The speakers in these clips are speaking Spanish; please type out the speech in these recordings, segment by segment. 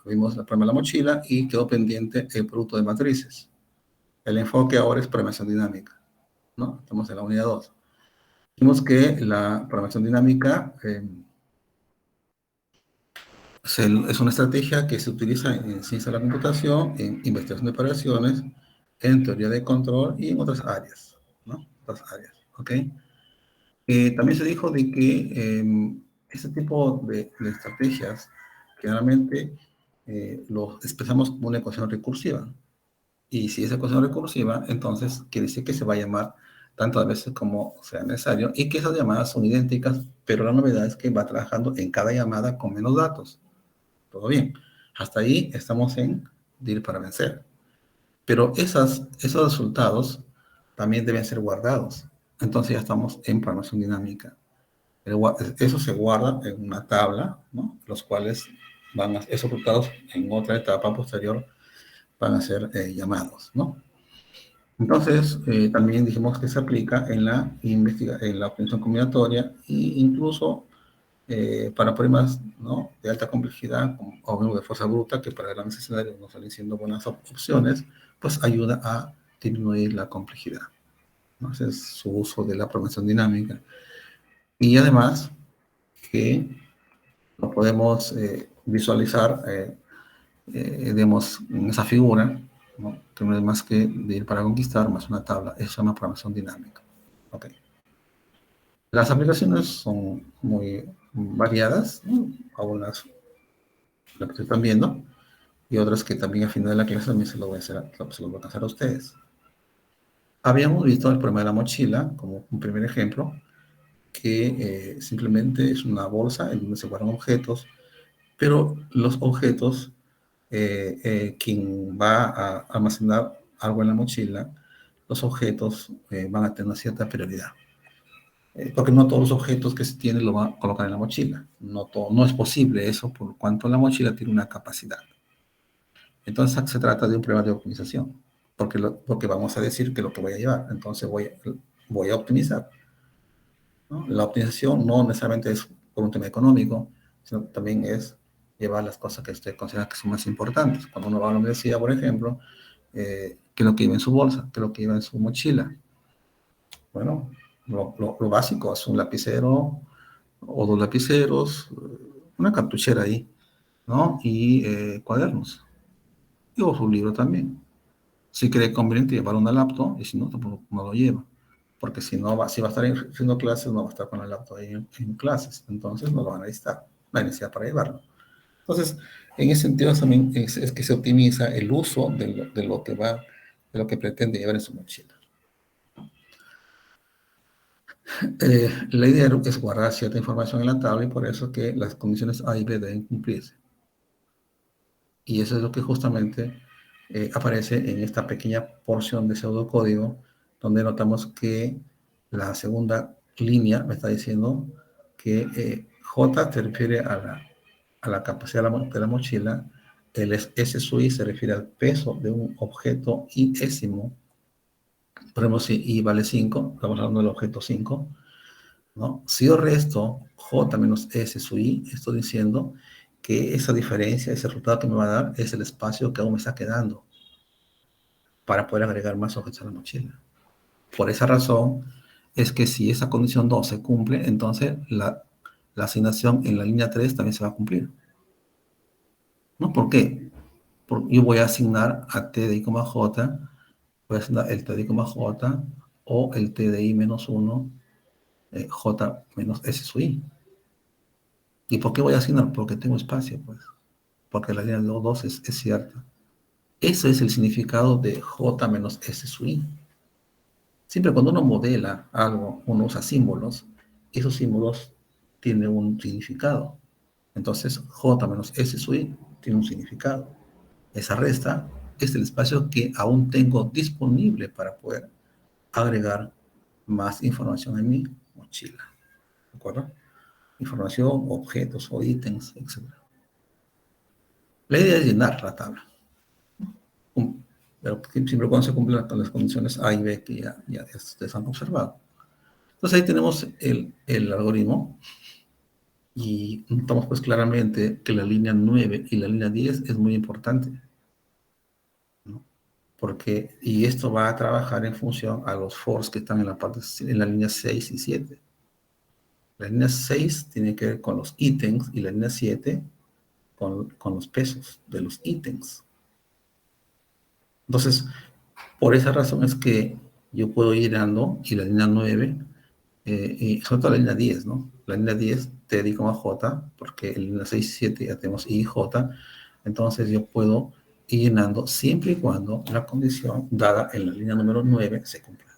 vimos el problema de la mochila y quedó pendiente el producto de matrices. El enfoque ahora es programación dinámica, ¿no? Estamos en la unidad 2. Vimos que la programación dinámica es una estrategia que se utiliza en ciencia de la computación, en investigación de operaciones, en teoría de control y en otras áreas, ¿no? Otras áreas, ¿ok? También se dijo de que este tipo de estrategias generalmente los expresamos como una ecuación recursiva. Y si es ecuación recursiva, entonces quiere decir que se va a llamar tantas veces como sea necesario y que esas llamadas son idénticas, pero la novedad es que va trabajando en cada llamada con menos datos. Todo bien. Hasta ahí estamos en DIR para vencer. Pero esos resultados también deben ser guardados. Entonces ya estamos en programación dinámica. Eso se guarda en una tabla, ¿no? Los cuales esos resultados en otra etapa posterior van a ser llamados, ¿no? Entonces, también dijimos que se aplica en la obtención combinatoria e incluso para problemas, ¿no?, de alta complejidad o de fuerza bruta, que para grandes escenarios no salen siendo buenas opciones, pues ayuda a disminuir la complejidad, ¿no? Ese es su uso de la programación dinámica. Y además que lo podemos visualizar, digamos, en esa figura, ¿no?, que no es más que de ir para conquistar más una tabla. Eso se llama programación dinámica. Okay. Las aplicaciones son muy variadas, ¿no? Algunas lo que están viendo, y otras que también al final de la clase también se lo voy a pasar a ustedes. Habíamos visto el problema de la mochila como un primer ejemplo, que simplemente es una bolsa en donde se guardan objetos, pero los objetos, quien va a almacenar algo en la mochila, los objetos van a tener una cierta prioridad. Porque no todos los objetos que se tienen lo van a colocar en la mochila. No es posible eso, por cuanto la mochila tiene una capacidad. Entonces se trata de un problema de optimización, porque vamos a decir que lo que voy a llevar, entonces voy a optimizar, ¿no? La optimización no necesariamente es por un tema económico, sino también es llevar las cosas que usted considera que son más importantes. Cuando uno va a la universidad, por ejemplo, ¿qué es lo que lleva en su bolsa? ¿Qué es lo que lleva en su mochila? Bueno, lo básico es un lapicero o dos lapiceros, una cartuchera ahí, ¿no? Y cuadernos. Y o su libro también. Si cree conveniente llevar una laptop, y si no, tampoco no lo lleva. Porque si va a estar haciendo clases, no va a estar con la laptop ahí en clases. Entonces no lo van a necesitar. No hay necesidad para llevarlo. Entonces, en ese sentido también es que se optimiza el uso de lo que pretende llevar en su mochila. La idea es guardar cierta información en la tabla y por eso que las condiciones A y B deben cumplirse. Y eso es lo que justamente aparece en esta pequeña porción de pseudocódigo, donde notamos que la segunda línea me está diciendo que J se refiere a la capacidad de la mochila, el S sub I se refiere al peso de un objeto i-ésimo. Por ejemplo, si I vale 5, estamos hablando del objeto 5, ¿no? Si yo resto J menos S sub I, estoy diciendo que esa diferencia, ese resultado que me va a dar, es el espacio que aún me está quedando para poder agregar más objetos a la mochila. Por esa razón, es que si esa condición 2 se cumple, entonces la asignación en la línea 3 también se va a cumplir. ¿No? ¿Por qué? Porque yo voy a asignar a T de I, J, voy a asignar el T de I, J, o el T de I menos 1, J menos S sub I. ¿Y por qué voy a asignar? Porque tengo espacio, pues. Porque la línea de 2 es cierta. Ese es el significado de J menos S sub I. Siempre cuando uno modela algo, uno usa símbolos, esos símbolos tienen un significado. Entonces, J menos S sub I tiene un significado. Esa resta es el espacio que aún tengo disponible para poder agregar más información en mi mochila. ¿De acuerdo? Información, objetos o ítems, etc. La idea es llenar la tabla. Pero siempre cuando se cumplen las condiciones A y B que ya ustedes han observado. Entonces ahí tenemos el algoritmo. Y notamos pues claramente que la línea 9 y la línea 10 es muy importante, ¿no? Porque, y esto va a trabajar en función a los fors que están en la parte, en la línea 6 y 7. La línea 6 tiene que ver con los ítems y la línea 7 con los pesos de los ítems. Entonces, por esa razón es que yo puedo ir dando, y la línea 9, y sobre todo la línea 10, ¿no? La línea 10, T, D, J, porque en la línea 6 y 7 ya tenemos I, J, entonces yo puedo ir llenando siempre y cuando la condición dada en la línea número 9 se cumpla.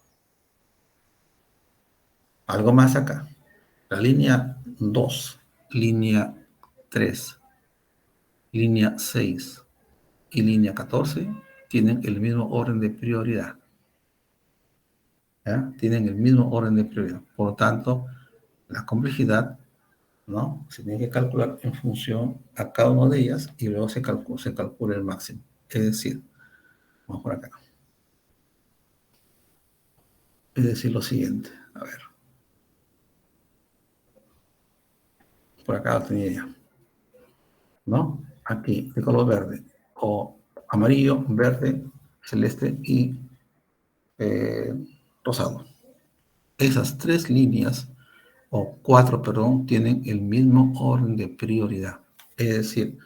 Algo más acá. La línea 2, línea 3, línea 6 y línea 14 tienen el mismo orden de prioridad. ¿Ya? Tienen el mismo orden de prioridad. Por lo tanto, la complejidad, ¿no? Se tiene que calcular en función a cada una de ellas y luego se calcula el máximo. Es decir, vamos por acá. Es decir, lo siguiente. A ver. Por acá lo tenía ya. ¿No? Aquí, de color verde. O amarillo, verde, celeste y rosado. Esas tres líneas, o cuatro, perdón, tienen el mismo orden de prioridad. Es decir,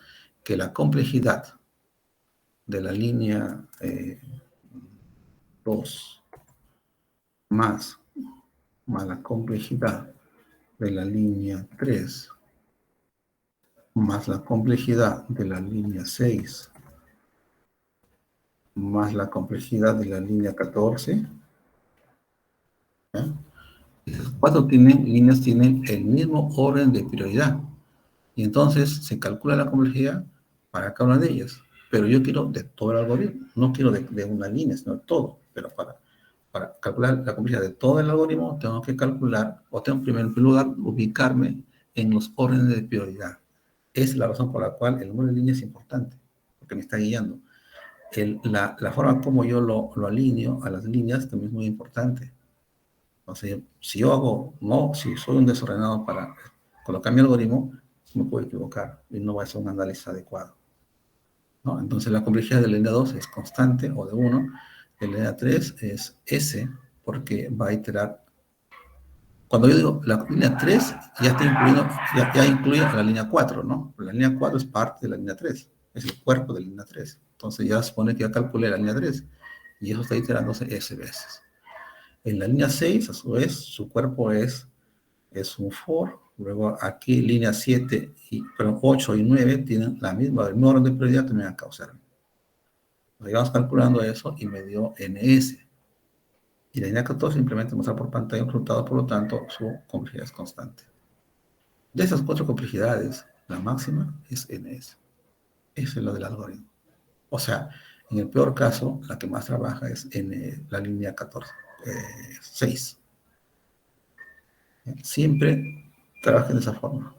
que la complejidad de la línea 2 más la complejidad de la línea 3 más la complejidad de la línea 6 más la complejidad de la línea 14, ¿eh? Esas cuatro líneas tienen el mismo orden de prioridad. Y entonces se calcula la complejidad para cada una de ellas. Pero yo quiero de todo el algoritmo, no quiero de una línea, sino de todo. Pero para calcular la complejidad de todo el algoritmo, tengo que calcular, o tengo en primer lugar, ubicarme en los órdenes de prioridad. Esa es la razón por la cual el número de líneas es importante, porque me está guiando. La forma como yo lo alineo a las líneas también es muy importante. Entonces, si yo hago, no, si soy un desordenado para colocar mi algoritmo, me puedo equivocar y no va a ser un análisis adecuado, ¿no? Entonces, la complejidad de la línea 2 es constante o de 1, de la línea 3 es S, porque va a iterar. Cuando yo digo la línea 3, ya está incluido, ya incluye a la línea 4, ¿no? La línea 4 es parte de la línea 3, es el cuerpo de la línea 3. Entonces, ya supone que ya calculé la línea 3 y eso está iterándose S veces. En la línea 6, a su vez, su cuerpo es un for. Luego aquí línea 7, pero 8 y 9 tienen el mismo orden de prioridad que me van a causar. Vamos calculando eso y me dio NS. Y la línea 14 simplemente muestra por pantalla un resultado, por lo tanto, su complejidad es constante. De esas cuatro complejidades, la máxima es NS. Eso es lo del algoritmo. O sea, en el peor caso, la que más trabaja es en la línea 14, 6. Siempre trabaja de esa forma.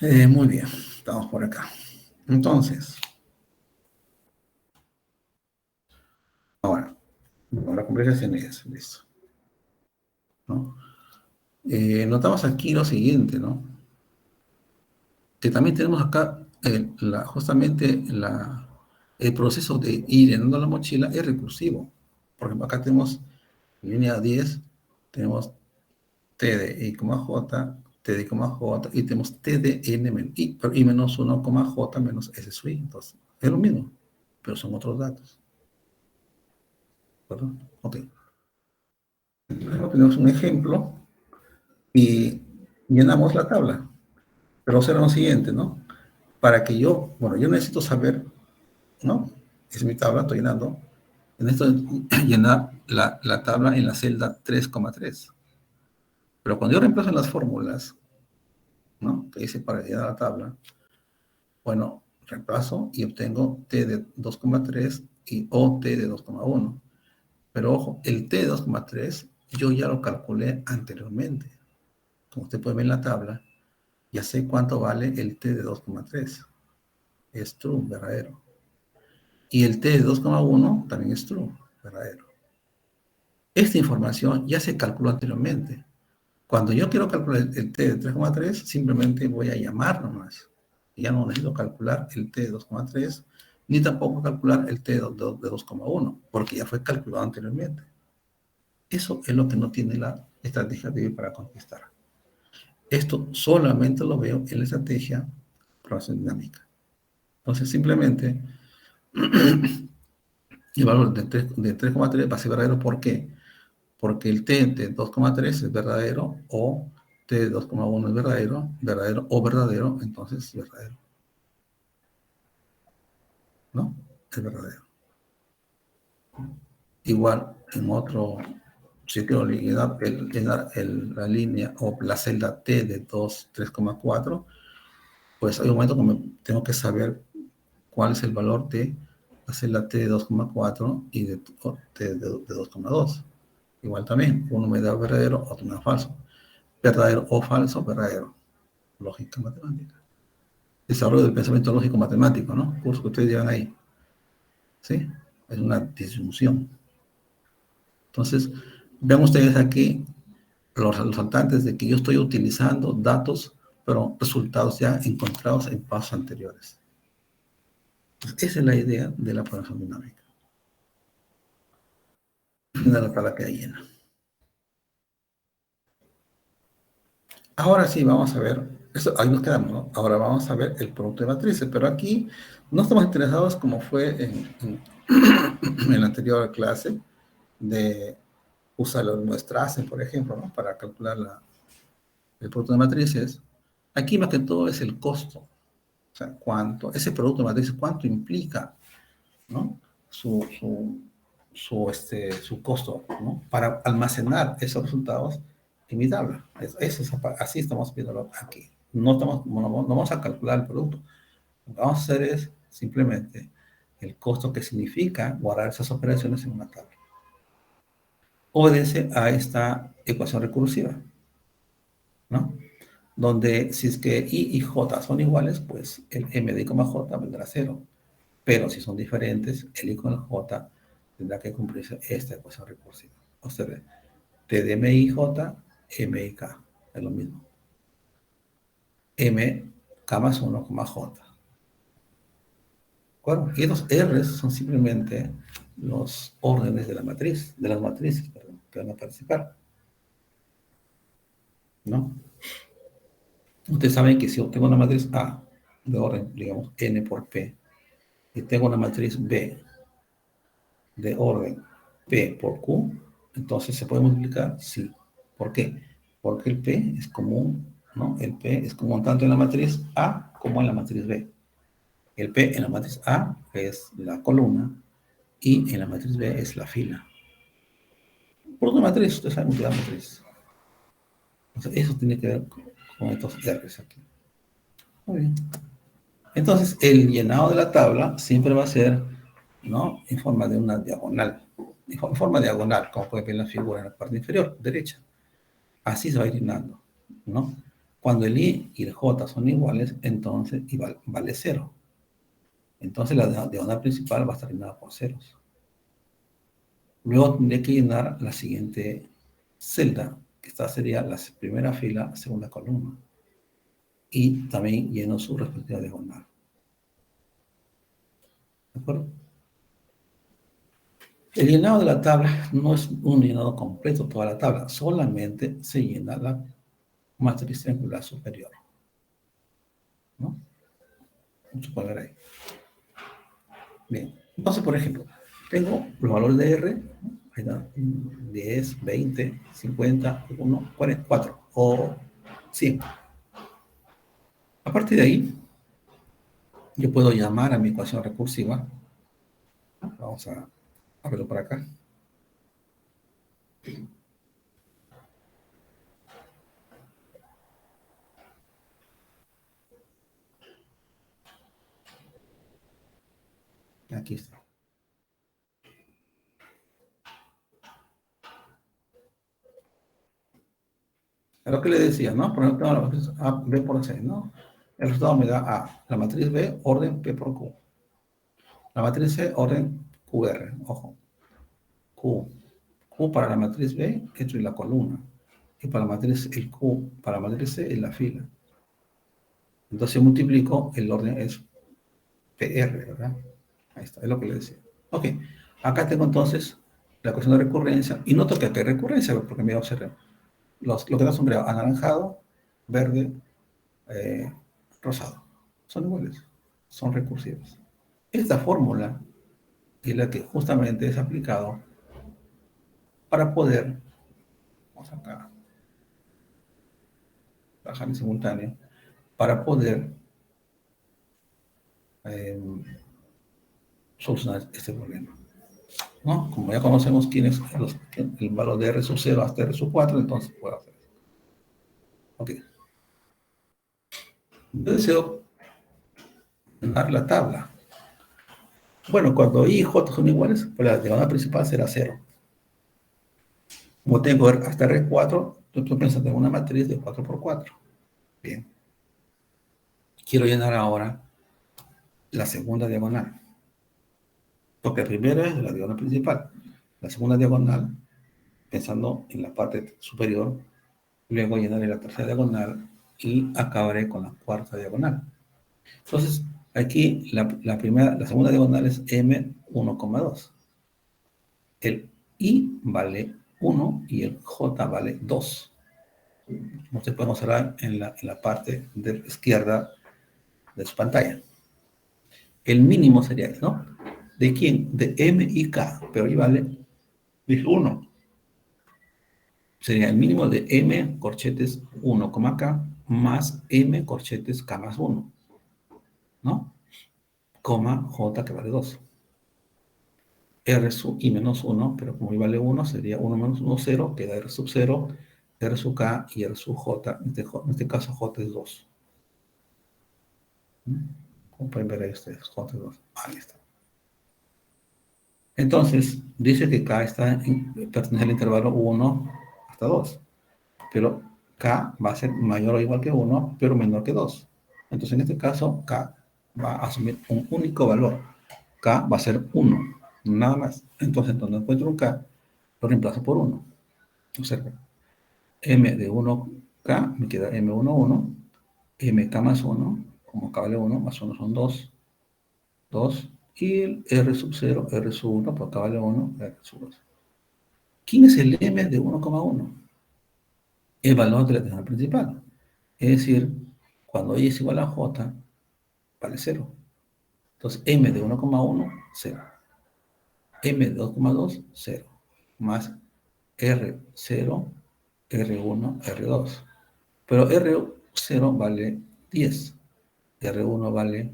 Muy bien, estamos por acá. Entonces, ahora complejidad es listo, ¿no? Notamos aquí lo siguiente, ¿no? Que también tenemos acá justamente el proceso de ir llenando la mochila es recursivo. Por ejemplo, acá tenemos línea 10, tenemos T de I, J, T de I, J, y tenemos T de N y menos 1, J menos S sui. Entonces, es lo mismo, pero son otros datos. ¿Verdad? Ok. Luego tenemos un ejemplo y llenamos la tabla. Pero será lo siguiente, ¿no? Para que yo necesito saber, ¿no? Es mi tabla, estoy llenando. Necesito llenar la tabla en la celda 3,3. Pero cuando yo reemplazo en las fórmulas, ¿no? Que dice para llenar la tabla, bueno, reemplazo y obtengo T de 2,3 y OT de 2,1. Pero ojo, el T de 2,3 yo ya lo calculé anteriormente. Como usted puede ver en la tabla, ya sé cuánto vale el T de 2,3. Es true, verdadero. Y el T de 2,1 también es true, verdadero. Esta información ya se calculó anteriormente. Cuando yo quiero calcular el t de 3,3, simplemente voy a llamar nomás. Ya no necesito calcular el t de 2,3, ni tampoco calcular el t de 2,1, porque ya fue calculado anteriormente. Eso es lo que no tiene la estrategia de para conquistar. Esto solamente lo veo en la estrategia programación dinámica. Entonces, simplemente, el valor de 3,3 va a ser verdadero. ¿Por qué? Porque el t de 2,3 es verdadero, o t de 2,1 es verdadero o verdadero, entonces es verdadero. ¿No? Es verdadero. Igual, en otro, si quiero llenar la línea o la celda t de 3,4, pues hay un momento que tengo que saber cuál es el valor de la celda t de 2,4 y de t de 2,2. Igual también, uno me da verdadero, otro me da falso. Verdadero o falso, verdadero. Lógica matemática. Desarrollo del pensamiento lógico matemático, ¿no? Curso que ustedes llevan ahí. ¿Sí? Es una disyunción. Entonces, vean ustedes aquí los resultantes de que yo estoy utilizando datos, pero resultados ya encontrados en pasos anteriores. Entonces, esa es la idea de la programación dinámica. De la tabla queda llena. Ahora sí, vamos a ver, eso, ahí nos quedamos, ¿no? Ahora vamos a ver el producto de matrices, pero aquí no estamos interesados como fue en la anterior clase, de usar los muestraces, por ejemplo, ¿no? Para calcular el producto de matrices. Aquí más que todo es el costo, o sea, ese producto de matrices, cuánto implica, ¿no? Su costo, ¿no? Para almacenar esos resultados en mi tabla. Así estamos viéndolo aquí. No vamos a calcular el producto. Lo que vamos a hacer es simplemente el costo que significa guardar esas operaciones en una tabla. Obedece a esta ecuación recursiva, ¿no? Donde si es que I y J son iguales, pues el M de I, J vendrá a 0. Pero si son diferentes, el I con el J tendrá que cumplirse esta ecuación recursiva. Observe, T de MIJ, MIK, es lo mismo. M, K más 1, J. Bueno, y los R son simplemente los órdenes de la matriz, de las matrices, perdón, que van a participar, ¿no? Ustedes saben que si yo tengo una matriz A de orden, digamos, N por P, y tengo una matriz B de orden P por Q, entonces se puede multiplicar, sí. ¿Por qué? Porque el P es común, ¿no? El P es común tanto en la matriz A como en la matriz B. El P en la matriz A es la columna y en la matriz B es la fila. Por una matriz, ustedes saben que la matriz. Entonces, eso tiene que ver con estos R's aquí. Muy bien. Entonces, el llenado de la tabla siempre va a ser, ¿no? En forma de una diagonal. En forma diagonal, como pueden ver en la figura en la parte inferior, derecha. Así se va a ir llenando, ¿no? Cuando el I y el J son iguales, entonces vale 0. Entonces la diagonal principal va a estar llenada por ceros. Luego tendré que llenar la siguiente celda, que esta sería la primera fila, segunda columna. Y también lleno su respectiva diagonal. ¿De acuerdo? El llenado de la tabla no es un llenado completo, toda la tabla. Solamente se llena la matriz triangular superior, ¿no? Mucho para ver ahí. Bien. Entonces, por ejemplo, tengo los valores de R, ahí está, 10, 20, 50, 1, 44 o 100. A partir de ahí, yo puedo llamar a mi ecuación recursiva. Vamos a verlo por acá. Aquí está. Es lo que le decía, ¿no? Por ejemplo, la matriz A, B por C, ¿no? El resultado me da A. La matriz B, orden P por Q. La matriz C, orden QR. Ojo. Q. Q para la matriz B, hecho en la columna. y para la matriz el Q, para la matriz C es la fila. Entonces multiplico, el orden es PR, ¿verdad? Ahí está, es lo que le decía. Ok, acá tengo entonces la ecuación de recurrencia, y noto que acá hay recurrencia, porque me observé. Lo que da sombreado, anaranjado, verde, eh, rosado. Son iguales, son recursivos. Esta fórmula es la que justamente es aplicado para poder, vamos acá, bajar en simultáneo, para poder eh, solucionar este problema, ¿no? Como ya conocemos quién es el valor de R sub 0 hasta R sub 4, entonces puedo hacer eso. Ok. Yo deseo dar la tabla. Bueno, cuando I y J son iguales, pues la diagonal principal será 0. Como tengo hasta R4, yo estoy pensando en una matriz de 4 por 4. Bien. Quiero llenar ahora la segunda diagonal. Porque la primera es la diagonal principal. La segunda diagonal, pensando en la parte superior, luego llenaré la tercera diagonal y acabaré con la cuarta diagonal. Entonces, aquí la segunda diagonal es M1,2. El I vale 1 y el J vale 2. Como se puede observar en la parte de la izquierda de su pantalla. El mínimo sería, ¿no? ¿De quién? De M y K, pero ahí vale, dije 1. Sería el mínimo de M corchetes 1, K más M corchetes K más 1, ¿no? Coma J que vale 2. R sub I menos 1, pero como I vale 1, sería 1 menos 1, 0, queda R sub 0, R sub K y R sub J. En este caso J es 2. Como pueden ver ahí ustedes, J es 2. Ahí está. Entonces, dice que K pertenece al intervalo 1 hasta 2. Pero K va a ser mayor o igual que 1, pero menor que 2. Entonces, en este caso, K va a asumir un único valor. K va a ser 1, nada más. Entonces, cuando encuentro un K, lo reemplazo por 1. Observen. M de 1K me queda M11, MK más 1, como K vale 1, más 1 son 2, 2, y el R sub 0, R sub 1, pues K vale 1, R sub 2. ¿Quién es el M de 1,1? El valor de la diagonal principal. Es decir, cuando Y es igual a J, vale 0. Entonces, M de 1,1, 0. M de 2,2, 0. Más R0, R1, R2. Pero R0 vale 10, R1 vale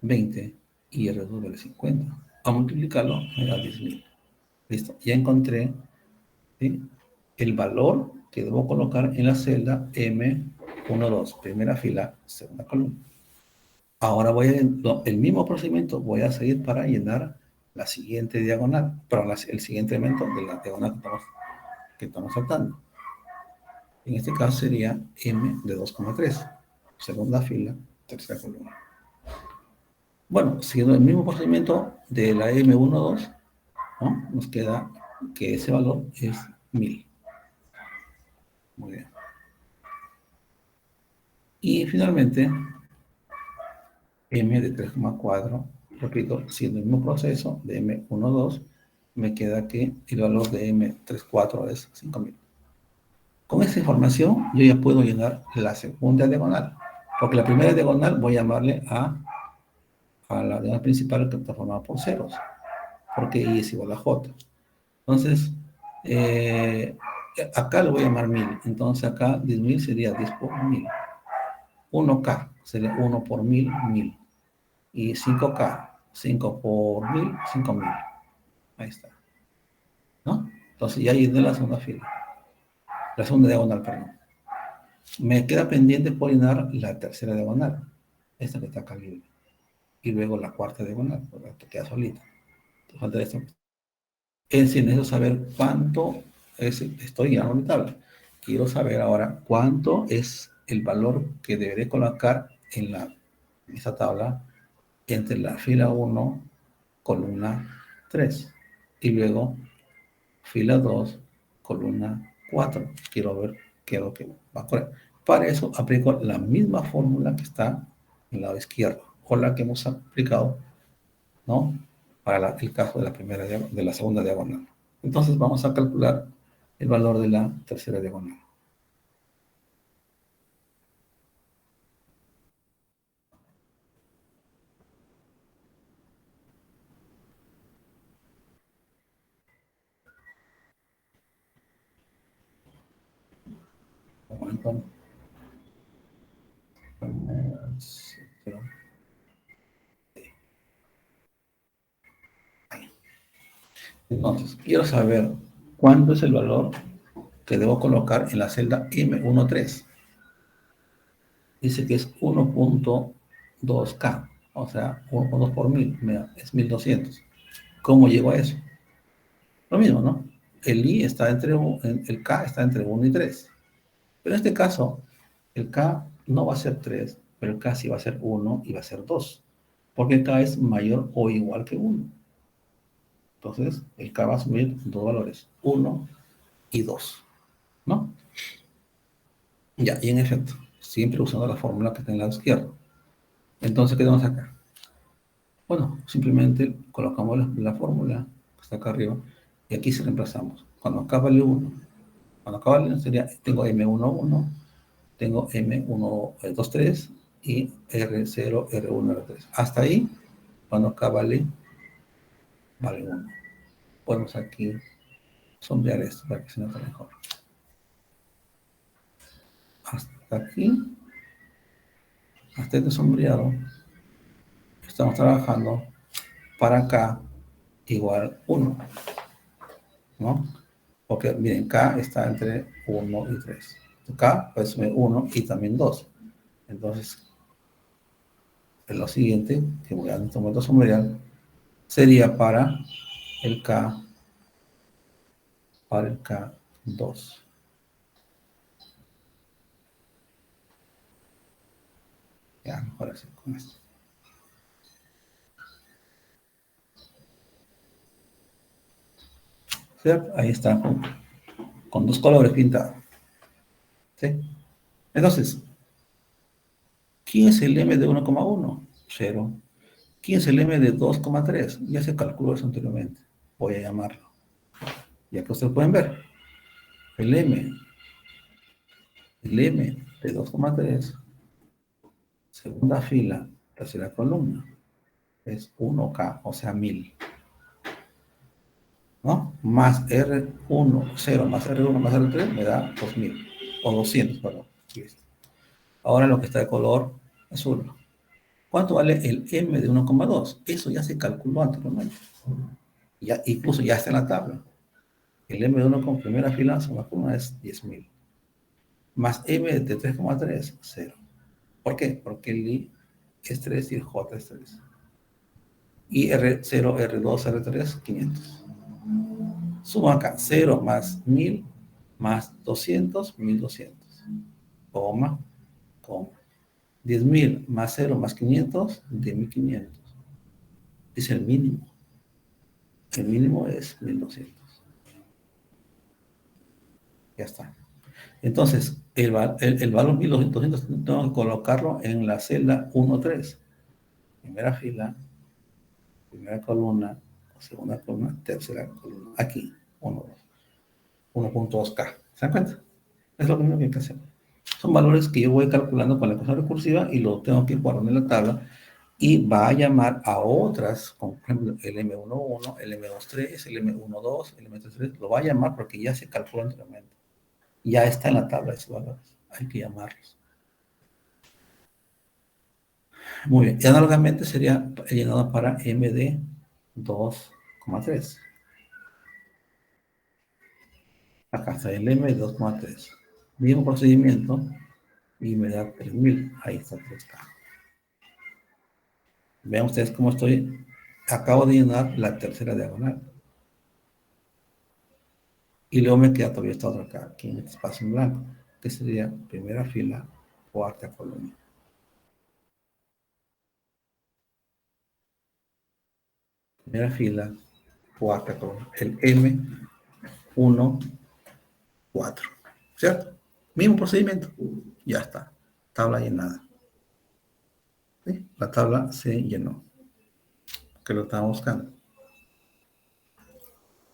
20 y R2 vale 50. A multiplicarlo me da 10.000. Listo, ya encontré, ¿sí?, el valor que debo colocar en la celda M12, primera fila, segunda columna. Ahora el mismo procedimiento voy a seguir para llenar la siguiente diagonal, para el siguiente elemento de la diagonal que estamos saltando. En este caso sería M de 2,3, segunda fila, tercera columna. Bueno, siguiendo el mismo procedimiento de la M12, ¿no?, nos queda que ese valor es 1000. Muy bien. Y finalmente, M de 3,4, repito, siendo el mismo proceso de M12, me queda que el valor de M34 es 5000. Con esa información, yo ya puedo llenar la segunda diagonal, porque la primera diagonal voy a llamarle a la diagonal principal que está formada por ceros, porque I es igual a J. Entonces, acá lo voy a llamar 1000. Entonces acá 10.000 sería 10 por 1000. 1K sería 1 por 1000, 1000. Y 5K, 5 por 1000, 5000. Ahí está, ¿no? Entonces ya llené la segunda fila. La segunda diagonal, perdón. Me queda pendiente por llenar la tercera diagonal. Esta que está acá libre. Y luego la cuarta diagonal, porque te queda solita. Te falta esto. Es decir, necesito saber cuánto estoy llenando mi tabla. Quiero saber ahora cuánto es el valor que deberé colocar en esta tabla entre la fila 1, columna 3, y luego fila 2, columna 4. Quiero ver que es lo que va a correr. Para eso aplico la misma fórmula que está en el lado izquierdo, o la que hemos aplicado, ¿no? Para el caso de de la segunda diagonal. Entonces vamos a calcular el valor de la tercera diagonal. Un momento. Entonces, quiero saber cuánto es el valor que debo colocar en la celda M13. Dice que es 1.2K, o sea, 1.2 por 1000, es 1200. ¿Cómo llego a eso? Lo mismo, ¿no? El I está el K está entre 1 y 3. Pero en este caso, el K no va a ser 3, pero el K sí va a ser 1 y va a ser 2. Porque K es mayor o igual que 1. Entonces, el K va a asumir dos valores, 1 y 2, ¿no? Ya, y en efecto, siempre usando la fórmula que está en el lado izquierdo. Entonces, ¿qué tenemos acá? Bueno, simplemente colocamos la fórmula que está acá arriba y aquí se reemplazamos. Cuando acá vale 1, cuando acá vale 1 sería, tengo M11, tengo M123 y R0, R1, R3. Hasta ahí, cuando acá vale 1. Podemos aquí sombrear esto para que se note mejor. Hasta aquí, hasta este sombreado, estamos trabajando para K igual 1, ¿no? Porque miren, K está entre 1 y 3. K puede ser 1 y también 2. Entonces, lo siguiente, que voy a dar en este momento sombrear, sería el K, para el K2. Ya, mejor así con esto. ¿Cierto? Ahí está, con dos colores pintados. ¿Sí? Entonces, ¿quién es el M de 1,1? 0. ¿Quién es el M de 2,3? Ya se calculó eso anteriormente. Voy a llamarlo. Ya que ustedes pueden ver, el M, de 2,3, segunda fila, tercera columna, es 1K, o sea, 1000. ¿No? Más R1, 0 más R1 más R3 me da 2000, o 200, perdón. Listo. Ahora lo que está de color azul. ¿Cuánto vale el M de 1,2? Eso ya se calculó anteriormente. Ya, incluso ya está en la tabla. El M de 1 con primera fila, segunda columna es 10.000. Más M de 3,3, 0. ¿Por qué? Porque el I es 3 y el J es 3. Y R0, R2, R3, 500. Suma acá, 0 más 1000 más 200, 1200. Coma, coma. 10.000 más 0 más 500, 10.500. Es el mínimo. El mínimo es 1200. Ya está. Entonces, el valor 1200 tengo que colocarlo en la celda 1,3. Primera fila, primera columna, segunda columna, tercera columna. Aquí, 1.2K. ¿Se dan cuenta? Es lo mismo que hay que hacer. Son valores que yo voy calculando con la ecuación recursiva y lo tengo que ir guardando en la tabla y va a llamar a otras, como por ejemplo el M11, el M23, el M12, el M33, lo va a llamar porque ya se calculó anteriormente. Ya está en la tabla de esos valores. Hay que llamarlos. Muy bien. Y análogamente sería llenado para MD 2,3. Acá está el M 2,3. Mismo procedimiento y me da 3000. Ahí está 3K. Vean ustedes cómo estoy. Acabo de llenar la tercera diagonal. Y luego me queda todavía esta otra acá, aquí en este espacio en blanco, que sería primera fila, cuarta columna. Primera fila, cuarta columna. El M1, 4. ¿Cierto? Mismo procedimiento, ya está. Tabla llenada. ¿Sí? La tabla se llenó, que lo estaba buscando.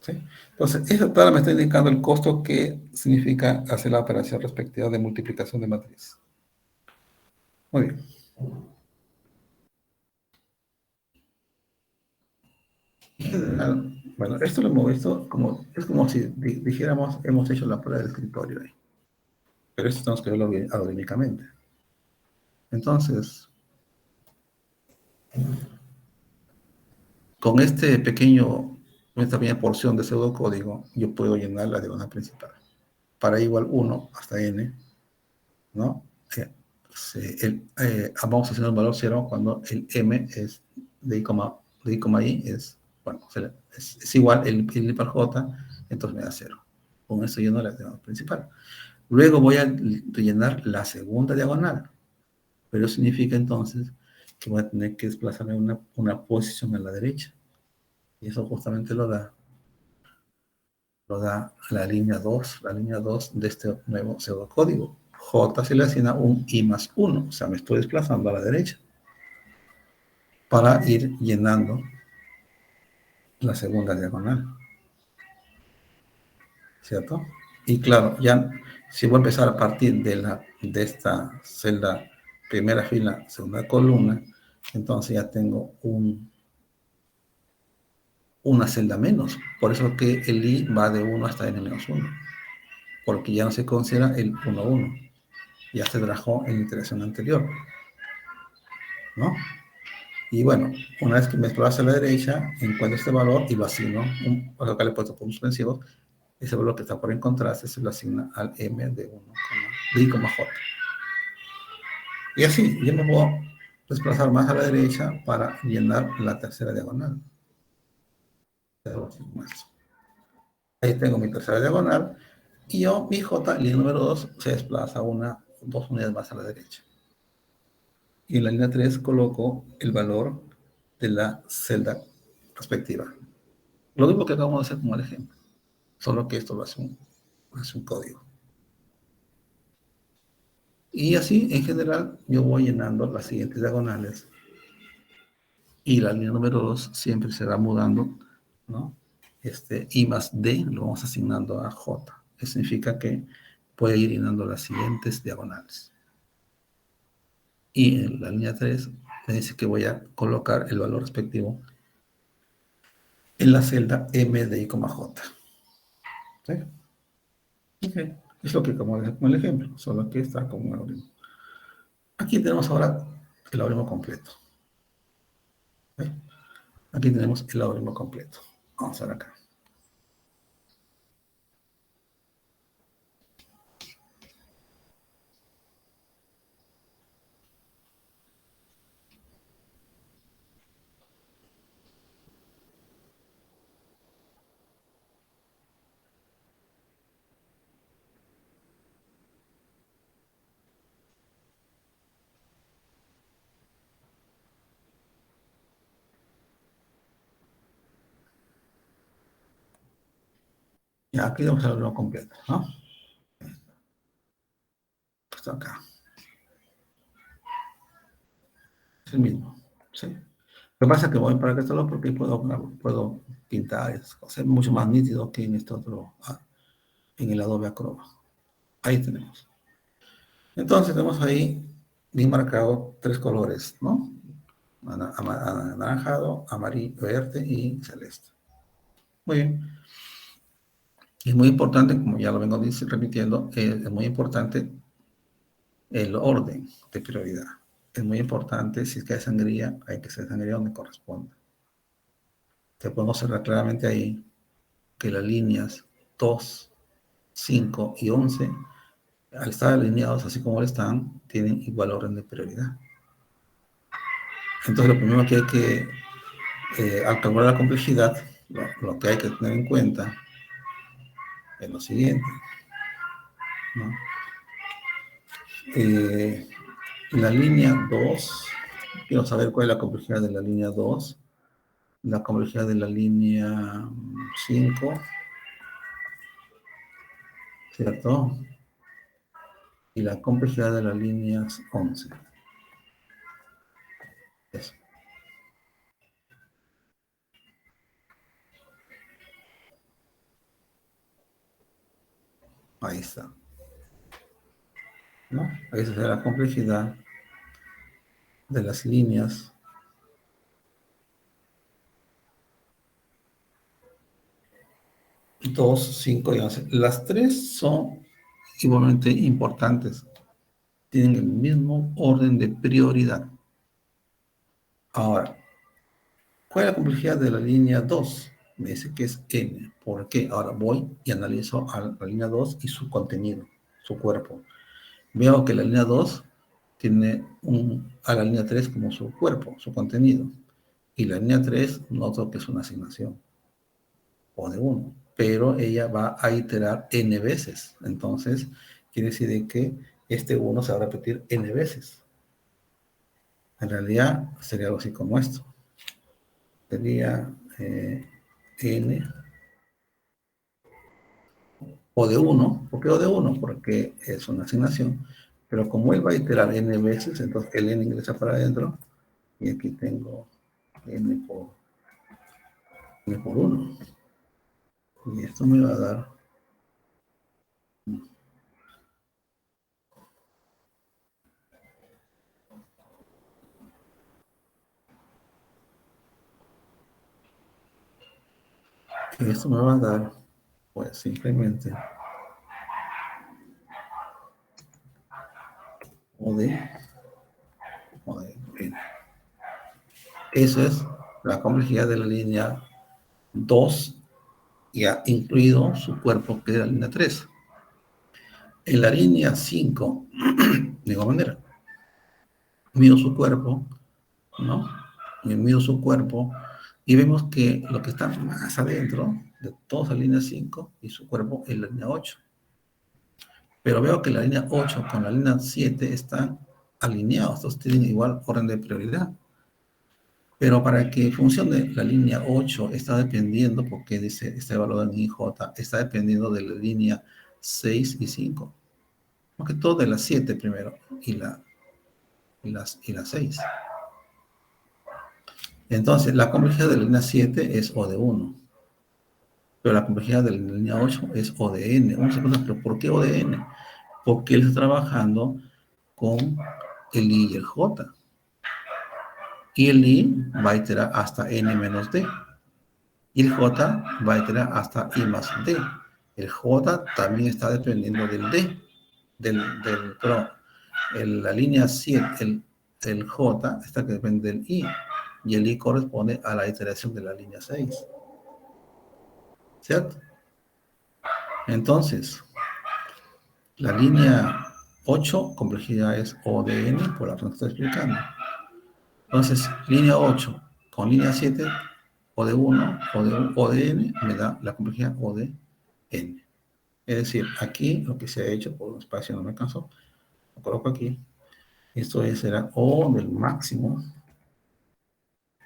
¿Sí? Entonces, esa tabla me está indicando el costo que significa hacer la operación respectiva de multiplicación de matriz. Muy bien. Bueno, esto lo hemos visto como, es como si dijéramos, hemos hecho la prueba del escritorio ahí. Pero esto tenemos que verlo algorítmicamente. Entonces, con esta pequeña porción de pseudocódigo, yo puedo llenar la diagonal principal. Para igual 1 hasta n, ¿no? Vamos haciendo el valor 0 cuando el m es de i, es, bueno, es igual el par j, entonces me da 0. Con eso lleno la diagonal principal. Luego voy a rellenar la segunda diagonal, pero eso significa entonces que voy a tener que desplazarme una posición a la derecha. Y eso justamente lo da la línea 2, de este nuevo pseudocódigo. J se le asigna un i más 1, o sea, me estoy desplazando a la derecha para ir llenando la segunda diagonal, ¿cierto? Y claro, ya si voy a empezar a partir de esta celda, primera fila, segunda columna, entonces ya tengo una celda menos. Por eso que el i va de 1 hasta n-1, porque ya no se considera el 1, 1. Ya se trabajó en la iteración anterior, ¿no? Y bueno, una vez que me desplazo a la derecha, encuentro este valor y lo asigno, acá le he puesto puntos suspensivos, ese valor que está por encontrarse se lo asigna al m de 1, de i, j. Y así, yo me puedo desplazar más a la derecha para llenar la tercera diagonal. Ahí tengo mi tercera diagonal, y yo, mi j, línea número 2, se desplaza 2 unidades más a la derecha. Y en la línea 3 coloco el valor de la celda respectiva. Lo mismo que acabamos de hacer como el ejemplo, solo que esto lo hace un código. Y así, en general, yo voy llenando las siguientes diagonales y la línea número 2 siempre se va mudando, ¿no? I más D lo vamos asignando a J. Eso significa que puede ir llenando las siguientes diagonales. Y en la línea 3 me dice que voy a colocar el valor respectivo en la celda M de I, J. ¿Sí? Okay. Es lo que como el ejemplo, solo que está como un algoritmo. Aquí tenemos ahora el algoritmo completo. ¿Sí? Aquí tenemos el algoritmo completo. Vamos a ver acá. Ya, aquí tenemos el algoritmo completo, ¿no? Pues acá. Es el mismo. ¿Sí? Lo que pasa es que voy para este lado porque puedo pintar esas cosas. Es mucho más nítido que en este otro, en el Adobe Acrobat. Ahí tenemos. Entonces tenemos ahí bien marcado 3 colores, ¿no? Anaranjado, amarillo, verde y celeste. Muy bien. Es muy importante, como ya lo vengo repitiendo, es muy importante el orden de prioridad. Es muy importante, si es que hay sangría, hay que hacer sangría donde corresponde. Te podemos observar claramente ahí que las líneas 2, 5 y 11, al estar alineados así como están, tienen igual orden de prioridad. Entonces, lo primero que hay que, al calcular la complejidad, lo que hay que tener en cuenta es lo siguiente, ¿no? La línea 2, quiero saber cuál es la complejidad de la línea 2, la complejidad de la línea 5, ¿cierto? y la complejidad de las líneas 11. Eso. Ahí está, ¿no? Esa es la complejidad de las líneas 2, 5 y 11. Las tres son igualmente importantes. Tienen el mismo orden de prioridad. Ahora, ¿cuál es la complejidad de la línea 2? Me dice que es n. ¿Por qué? Ahora voy y analizo a la línea 2 y su contenido, su cuerpo. Veo que la línea 2 tiene a la línea 3 como su cuerpo, su contenido. Y la línea 3 noto que es una asignación, o de 1. Pero ella va a iterar n veces. Entonces, quiere decir que este 1 se va a repetir n veces. En realidad, sería algo así como esto. Sería n o de 1. ¿Por qué o de 1? Porque es una asignación. Pero como él va a iterar n veces, entonces el n ingresa para adentro. Y aquí tengo n por 1. Y esto me va a dar pues simplemente o de n. Esa es la complejidad de la línea 2, ya incluido su cuerpo, que es la línea 3. En la línea 5, de igual manera, mido su cuerpo, ¿no? Y mido su cuerpo y vemos que lo que está más adentro de toda la línea 5 y su cuerpo es la línea 8. Pero veo que la línea 8 con la línea 7 están alineados, entonces tienen igual orden de prioridad. Pero para que funcione la línea 8 está dependiendo, porque dice, está evaluada en IJ, está dependiendo de la línea 6 y 5. Porque todo de la 7 primero y la 6. Entonces, la complejidad de la línea 7 es O de 1. Pero la complejidad de la línea 8 es O de N. Uno se pregunta, ¿pero por qué O de N? Porque él está trabajando con el I y el J. Y el I va a iterar hasta N menos D. Y el J va a iterar hasta I más D. El J también está dependiendo del D. Perdón, la línea 7, el J está que depende del I. Y el I corresponde a la iteración de la línea 6. ¿Cierto? Entonces, la línea 8, complejidad es O de N, por la razón que estoy explicando. Entonces, línea 8 con línea 7, O de 1, O de N, me da la complejidad O de N. Es decir, aquí lo que se ha hecho, por un espacio no me alcanzó, lo coloco aquí. Esto será O del máximo.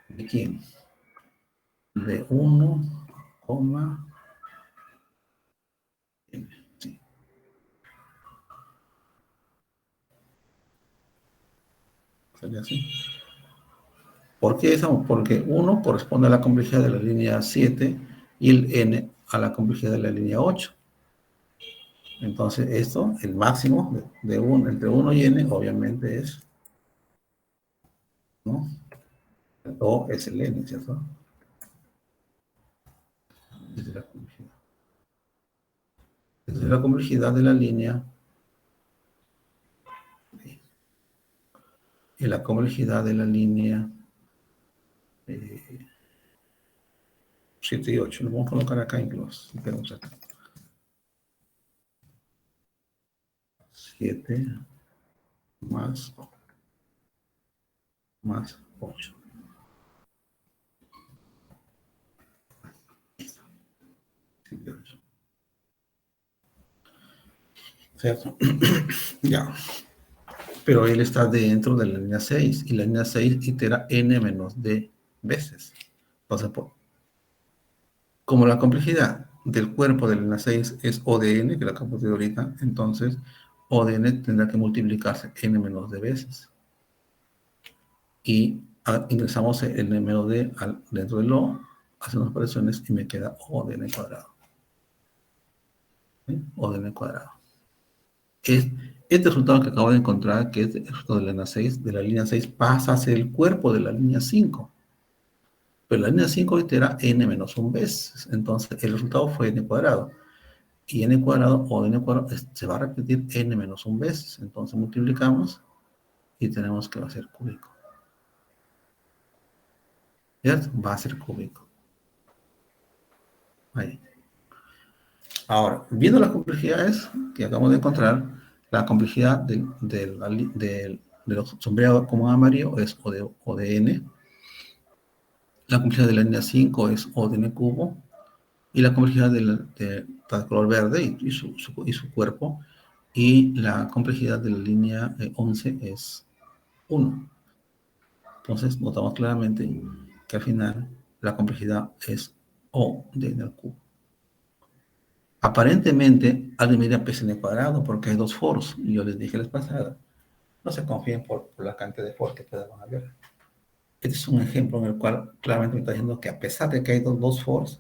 ¿De quién? De 1, N. Sí. Sería así. ¿Por qué eso? Porque 1 corresponde a la complejidad de la línea 7 y el N a la complejidad de la línea 8. Entonces, esto, el máximo entre 1 y N, obviamente es, ¿no? O es el N, ¿cierto? Esa es la complejidad. Esa es la complejidad de la línea y la complejidad de la línea 7 y 8. Lo vamos a colocar acá incluso. Quedamos acá. 7 más 8. ¿Cierto? Ya. Pero él está dentro de la línea 6 y la línea 6 itera n menos d veces. Entonces, como la complejidad del cuerpo de la línea 6 es O de n, que la acabo de ahorita, entonces O de n tendrá que multiplicarse n menos d veces. Y ingresamos el n menos d dentro del O, hacemos operaciones y me queda O de n cuadrado. ¿Sí? O de n cuadrado. Este resultado que acabo de encontrar, que es el resultado de la línea 6, pasa a ser el cuerpo de la línea 5. Pero la línea 5 itera n menos 1 veces. Entonces, el resultado fue n cuadrado. Y n cuadrado o n cuadrado se va a repetir n menos 1 veces. Entonces, multiplicamos y tenemos que va a ser cúbico. ¿Cierto? Va a ser cúbico. Ahí. Ahora, viendo las complejidades que acabamos de encontrar, la complejidad de los sombreados como amarillo es O de n, la complejidad de la línea 5 es O de n cubo, y la complejidad de color verde y su cuerpo, y la complejidad de la línea 11 es 1. Entonces, notamos claramente que al final la complejidad es O de n al cubo. Aparentemente, alguien me dirá n cuadrado porque hay dos foros, y yo les dije la vez pasada, no se confíen por la cantidad de foros que puedan haber. Este es un ejemplo en el cual claramente me está diciendo que a pesar de que hay dos foros,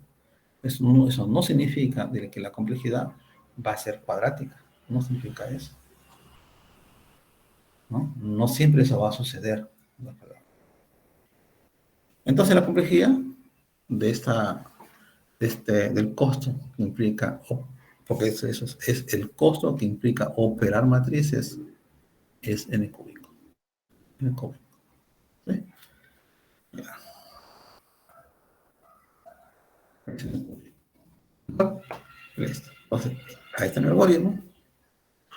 eso no significa de que la complejidad va a ser cuadrática. No significa eso. ¿No? No siempre eso va a suceder. Entonces la complejidad del costo que implica, porque eso es el costo que implica operar matrices, es n cúbico. N cúbico. ¿Sí? Ya. Listo. Entonces, ahí está el algoritmo.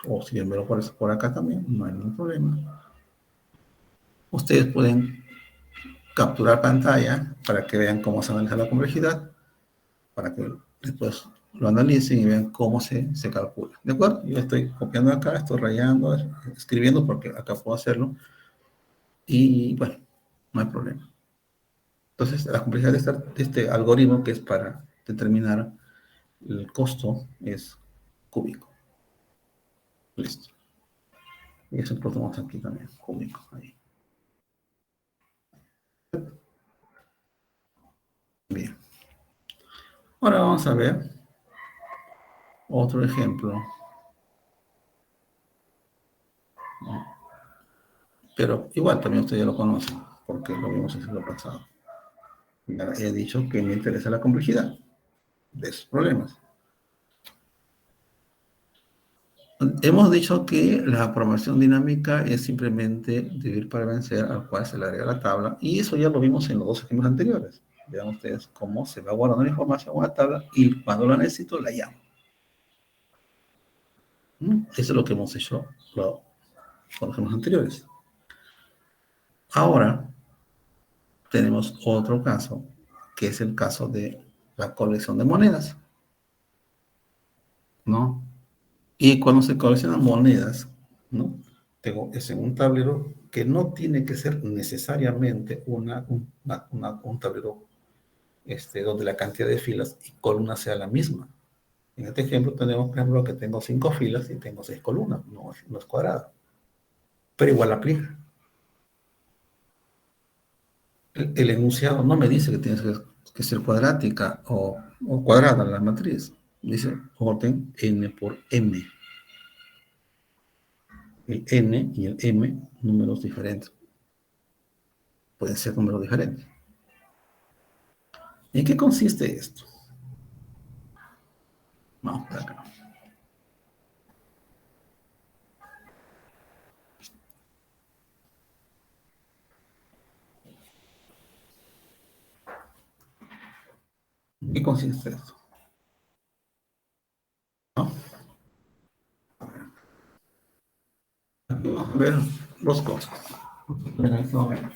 O si yo me lo por acá también, no hay ningún problema. Ustedes pueden capturar pantalla para que vean cómo se maneja la complejidad, para que después lo analicen y vean cómo se calcula. ¿De acuerdo? Yo estoy copiando acá, estoy rayando, escribiendo porque acá puedo hacerlo. Y bueno, no hay problema. Entonces, la complejidad de este algoritmo, que es para determinar el costo, es cúbico. Listo. Y eso lo tomamos aquí también, cúbico. Ahí. Bien. Ahora vamos a ver otro ejemplo. ¿No? Pero igual también ustedes ya lo conocen, porque lo vimos en el pasado. Ya he dicho que me interesa la complejidad de esos problemas. Hemos dicho que la programación dinámica es simplemente dividir para vencer, al cual se le agrega la tabla, y eso ya lo vimos en los dos ejemplos anteriores. Vean ustedes cómo se va guardando la información en una tabla y cuando la necesito la llamo. Eso es lo que hemos hecho con los ejemplos anteriores. Ahora tenemos otro caso, que es el caso de la colección de monedas, ¿no? Y cuando se coleccionan monedas, ¿no? Es en un tablero que no tiene que ser necesariamente un tablero donde la cantidad de filas y columnas sea la misma. En este ejemplo tenemos, por ejemplo, que tengo 5 filas y tengo 6 columnas, no es cuadrada, pero igual aplica. El enunciado no me dice que tiene que ser cuadrática o cuadrada la matriz. Dice orden n por m. El n y el m, números diferentes. Pueden ser números diferentes. ¿En qué consiste esto? Vamos por acá. ¿En qué consiste esto? ¿No? Vamos a ver dos cosas. En este momento.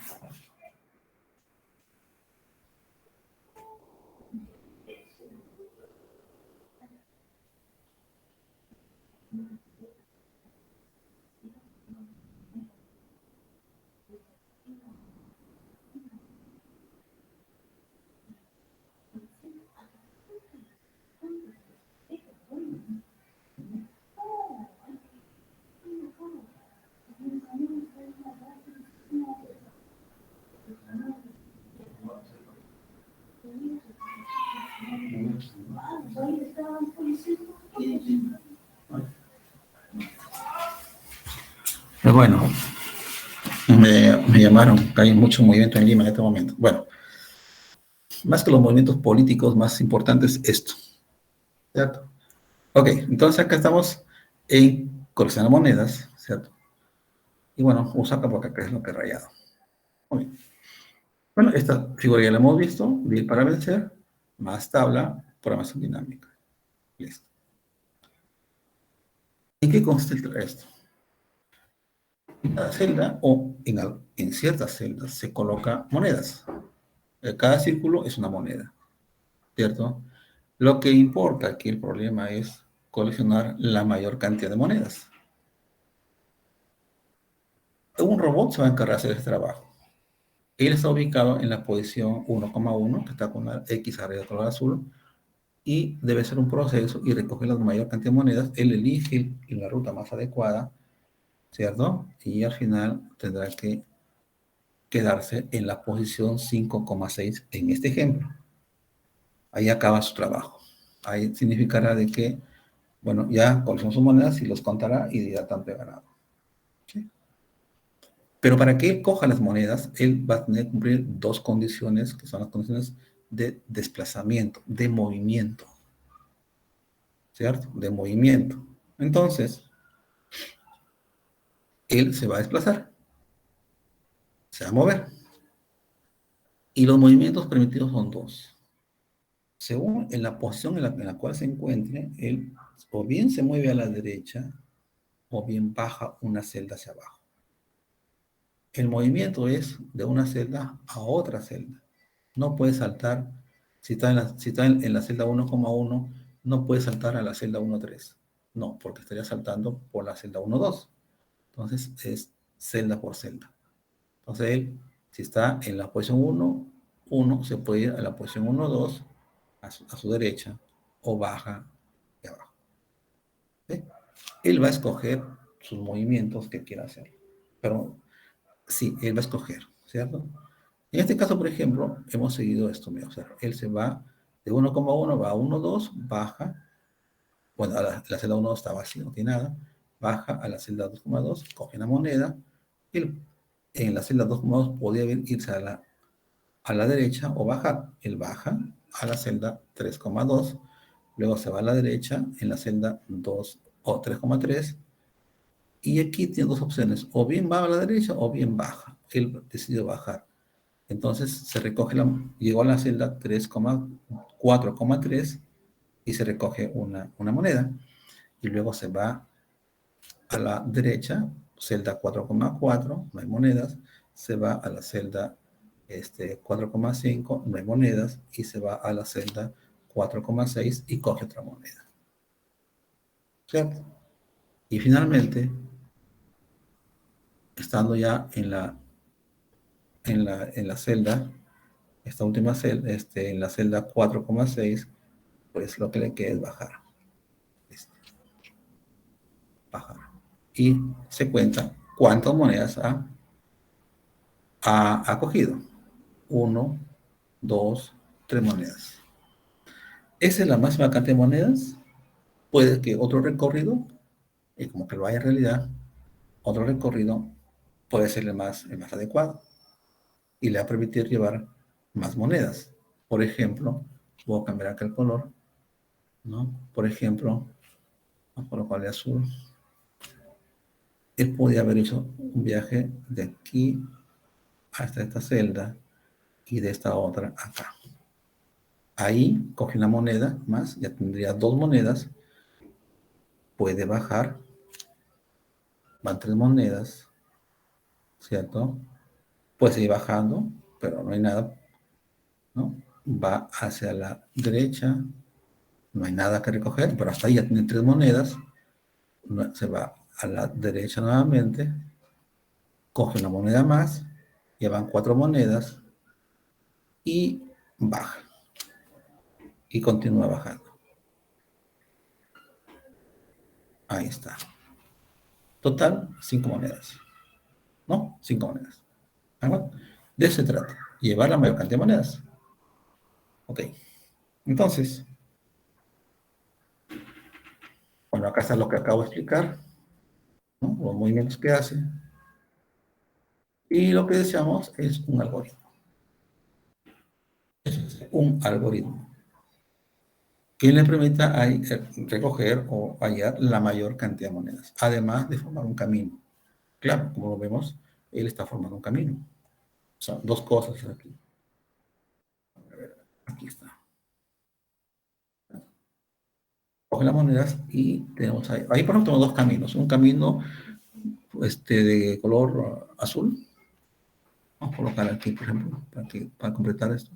bueno, me llamaron, hay mucho movimiento en Lima en este momento. Bueno, más que los movimientos políticos más importantes, esto, ¿cierto? Ok, entonces acá estamos en coleccionar monedas, ¿cierto? Y bueno, usa acá, que es lo que he rayado. Muy bien. Bueno, esta figura ya la hemos visto, bien para vencer, más tabla, programación dinámica. Listo. ¿En qué consiste esto? En cada celda o en ciertas celdas se coloca monedas. Cada círculo es una moneda, ¿cierto? Lo que importa aquí el problema es coleccionar la mayor cantidad de monedas. Un robot se va a encargar de hacer este trabajo. Él está ubicado en la posición 1,1, que está con la X arriba de color azul, y debe ser un proceso y recoger la mayor cantidad de monedas. Él elige la ruta más adecuada, ¿cierto? Y al final tendrá que quedarse en la posición 5,6 en este ejemplo. Ahí acaba su trabajo. Ahí significará de que, bueno, ya coleccionó sus monedas y los contará y dirá tanto he ganado. ¿Sí? Pero para que él coja las monedas, él va a tener que cumplir dos condiciones, que son las condiciones de desplazamiento, de movimiento, ¿cierto? De movimiento. Entonces, él se va a desplazar, se va a mover. Y los movimientos permitidos son dos. Según en la posición en la cual se encuentre, él o bien se mueve a la derecha o bien baja una celda hacia abajo. El movimiento es de una celda a otra celda. No puede saltar, si está en la celda 1,1, no puede saltar a la celda 1,3. No, porque estaría saltando por la celda 1,2. Entonces es celda por celda. Entonces él, si está en la posición 1, se puede ir a la posición 1,2 a su derecha o baja de abajo. ¿Sí? Él va a escoger sus movimientos que quiera hacer. Pero sí, él va a escoger, ¿cierto? En este caso, por ejemplo, hemos seguido esto, mira, o sea, él se va de 1,1, va a 1,2, baja, bueno, la celda 1 está vacía, no tiene nada, baja a la celda 2,2, coge la moneda, y en la celda 2,2 podía irse a la derecha o bajar. Él baja a la celda 3,2, luego se va a la derecha en la celda 2 o 3,3, y aquí tiene dos opciones, o bien va a la derecha o bien baja. Él decidió bajar. Entonces se recoge llegó a la celda 4,3 y se recoge una moneda. Y luego se va a la derecha, celda 4,4, no hay monedas. Se va a la celda 4,5, no hay monedas. Y se va a la celda 4,6 y coge otra moneda. ¿Cierto? Y finalmente, estando ya en la celda, esta última celda, en la celda 4,6, pues lo que le queda es bajar. Bajar. Y se cuenta cuántas monedas ha cogido. 1, 2, 3 monedas. Esa es la máxima cantidad de monedas. Puede que otro recorrido, y como que lo haya en realidad, otro recorrido puede ser el más adecuado y le va a permitir llevar más monedas. Por ejemplo, voy a cambiar acá el color, ¿no? Por ejemplo, vamos a colocarle azul. Él podía haber hecho un viaje de aquí hasta esta celda y de esta otra acá. Ahí coge una moneda más, ya tendría dos monedas, puede bajar, van tres monedas, ¿cierto? Puede seguir bajando, pero no hay nada, ¿no? Va hacia la derecha, no hay nada que recoger, pero hasta ahí ya tiene tres monedas, se va a la derecha nuevamente, coge una moneda más, ya van cuatro monedas y baja. Y continúa bajando. Ahí está. Total, 5 monedas. ¿No? 5 monedas. De eso se trata. Llevar la mayor cantidad de monedas. Ok. Entonces, bueno, acá está lo que acabo de explicar, ¿no? Los movimientos que hace. Y lo que deseamos es un algoritmo. Es un algoritmo que le permita recoger o hallar la mayor cantidad de monedas, además de formar un camino. Claro, como lo vemos, él está formando un camino. O sea, dos cosas aquí. Aquí está. Coge las monedas y tenemos ahí por ejemplo, tenemos dos caminos. Un camino de color azul. Vamos a colocar aquí, por ejemplo, para completar esto.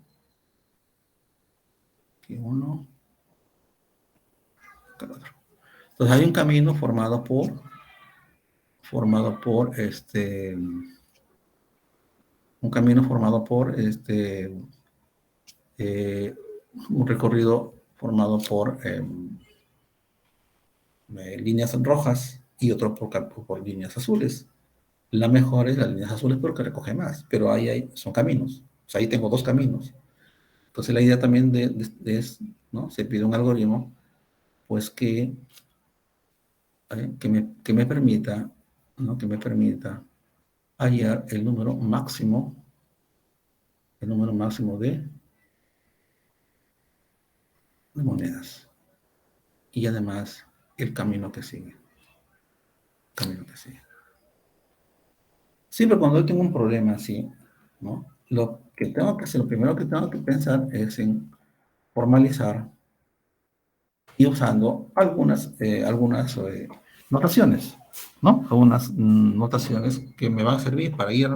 Aquí uno, acá otro. Entonces hay un camino un camino formado por un recorrido formado por líneas rojas y otro por líneas azules. La mejor es las líneas azules porque recoge más, pero son caminos. O sea, ahí tengo dos caminos. Entonces la idea también es, ¿no? Se pide un algoritmo, pues que me permita, ¿no? Que me permita hallar el número máximo de monedas. Y además el camino que sigue. El camino que sigue. Siempre cuando yo tengo un problema así, ¿no? Lo que tengo que hacer, lo primero que tengo que pensar es en formalizar y usando algunas notaciones, ¿no? Algunas notaciones que me van a servir para ir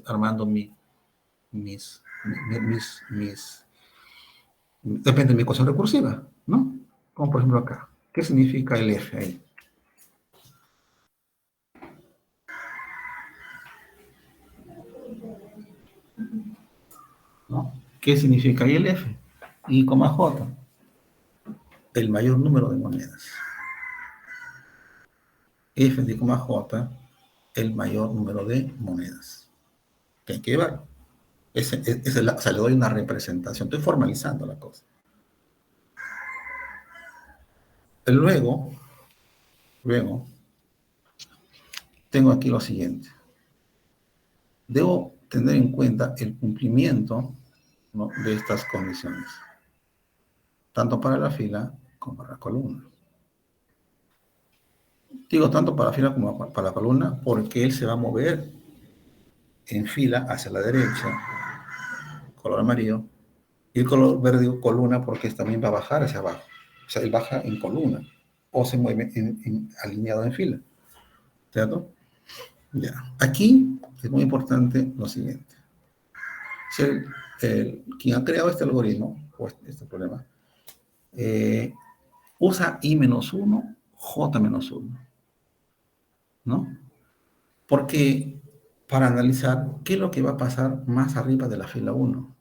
armando mis, depende de mi ecuación recursiva, ¿no? Como por ejemplo acá. ¿Qué significa el F ahí? ¿No? ¿Qué significa ahí el F? I, J, el mayor número de monedas. F de J, el mayor número de monedas que hay que llevar. O sea, le doy una representación, estoy formalizando la cosa. Luego, tengo aquí lo siguiente. Debo tener en cuenta el cumplimiento, ¿no? De estas condiciones, tanto para la fila como para la columna. Digo tanto para la fila como para la columna porque él se va a mover en fila hacia la derecha, color amarillo, y el color verde columna porque también va a bajar hacia abajo. O sea, él baja en columna o se mueve alineado en fila. ¿Cierto? Ya. Aquí es muy importante lo siguiente. Si quien ha creado este algoritmo, o este problema, usa I-1, J-1, ¿no? Porque para analizar qué es lo que va a pasar más arriba de la fila 1,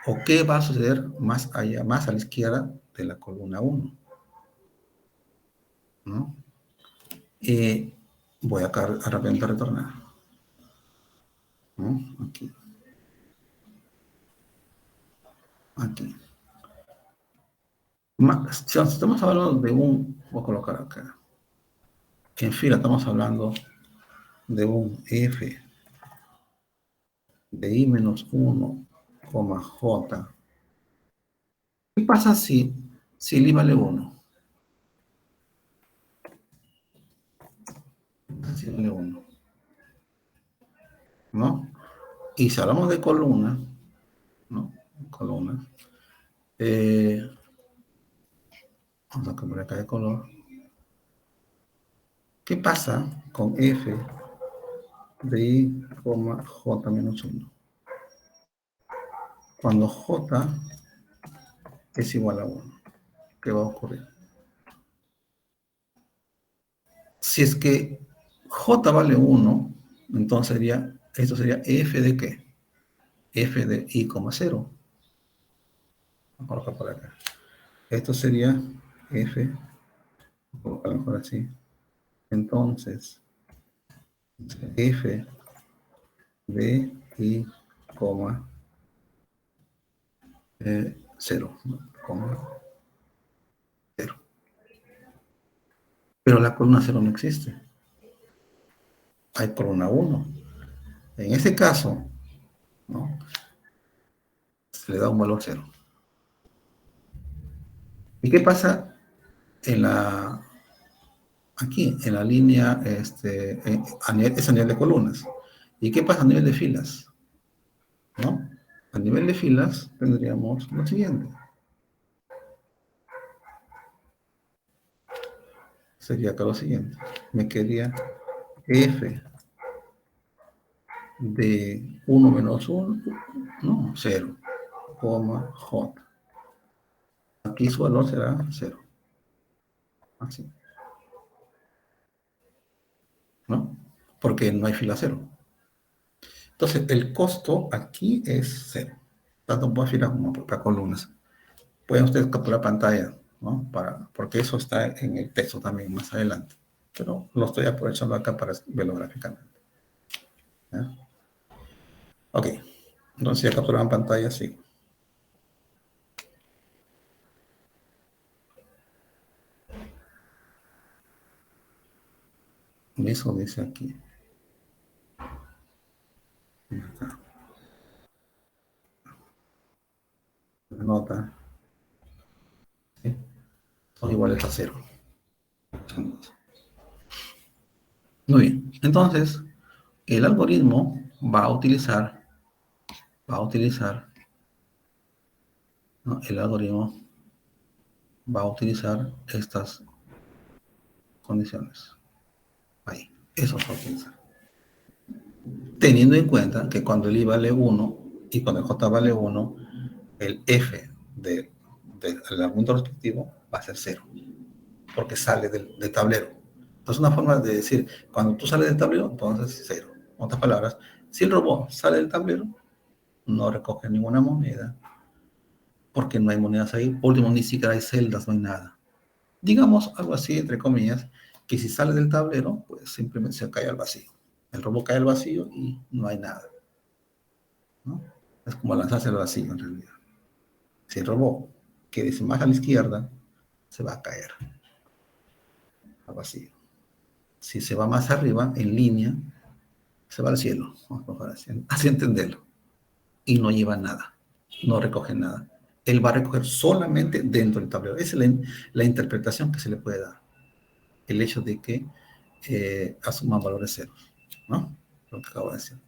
o qué va a suceder más allá, más a la izquierda de la columna 1, ¿no? Voy acá a repente retornar, ¿no? Aquí. Si estamos hablando voy a colocar acá, que en fila estamos hablando de un F de I-1, J. ¿Qué pasa si el I vale 1? Si vale 1, ¿no? Y si hablamos de columna, ¿no? Columna. Vamos a cambiar acá de color. ¿Qué pasa con F de I, J-1? Cuando J es igual a 1, ¿qué va a ocurrir? Si es que J vale 1, entonces esto sería F de ¿qué? F de I, 0. Vamos a colocar por acá. Esto sería F, a lo mejor así. Entonces, F de I, 0, 0. Pero la columna 0 no existe. Hay columna 1. En ese caso, ¿no? Se le da un valor 0. ¿Y qué pasa en la, aquí, en la línea, es a nivel de columnas? ¿Y qué pasa a nivel de filas? ¿No? A nivel de filas tendríamos lo siguiente. Sería acá lo siguiente. Me quedaría f de 1 menos 1, no, 0, coma, j. Aquí su valor será 0. Así, ¿no? Porque no hay fila 0. Entonces, el costo aquí es 0. Tanto para filas como para columnas. Pueden ustedes capturar pantalla, ¿no? Porque eso está en el texto también más adelante. Pero lo estoy aprovechando acá para verlo gráficamente. ¿Ya? Ok. Entonces, ya capturaron pantalla, sí. Eso dice aquí. Acá. Nota. ¿Sí? Son iguales a 0. Muy bien. Entonces, el algoritmo va a utilizar, ¿no? El algoritmo va a utilizar estas condiciones. Ahí. Eso va a utilizar. Teniendo en cuenta que cuando el I vale 1 y cuando el J vale 1, el F del argumento respectivo va a ser 0, porque sale del tablero. Entonces, una forma de decir, cuando tú sales del tablero, entonces 0. En otras palabras, si el robot sale del tablero, no recoge ninguna moneda, porque no hay monedas ahí. Por último, ni siquiera hay celdas, no hay nada. Digamos algo así, entre comillas, que si sale del tablero, pues simplemente se cae al vacío. El robot cae al vacío y no hay nada, ¿no? Es como lanzarse al vacío en realidad. Si el robot que se más a la izquierda, se va a caer al vacío. Si se va más arriba, en línea, se va al cielo. Vamos a así entenderlo. Y no lleva nada, no recoge nada. Él va a recoger solamente dentro del tablero. Esa es la interpretación que se le puede dar. El hecho de que asuman valores ceros, ¿no? Lo que acabo de decir.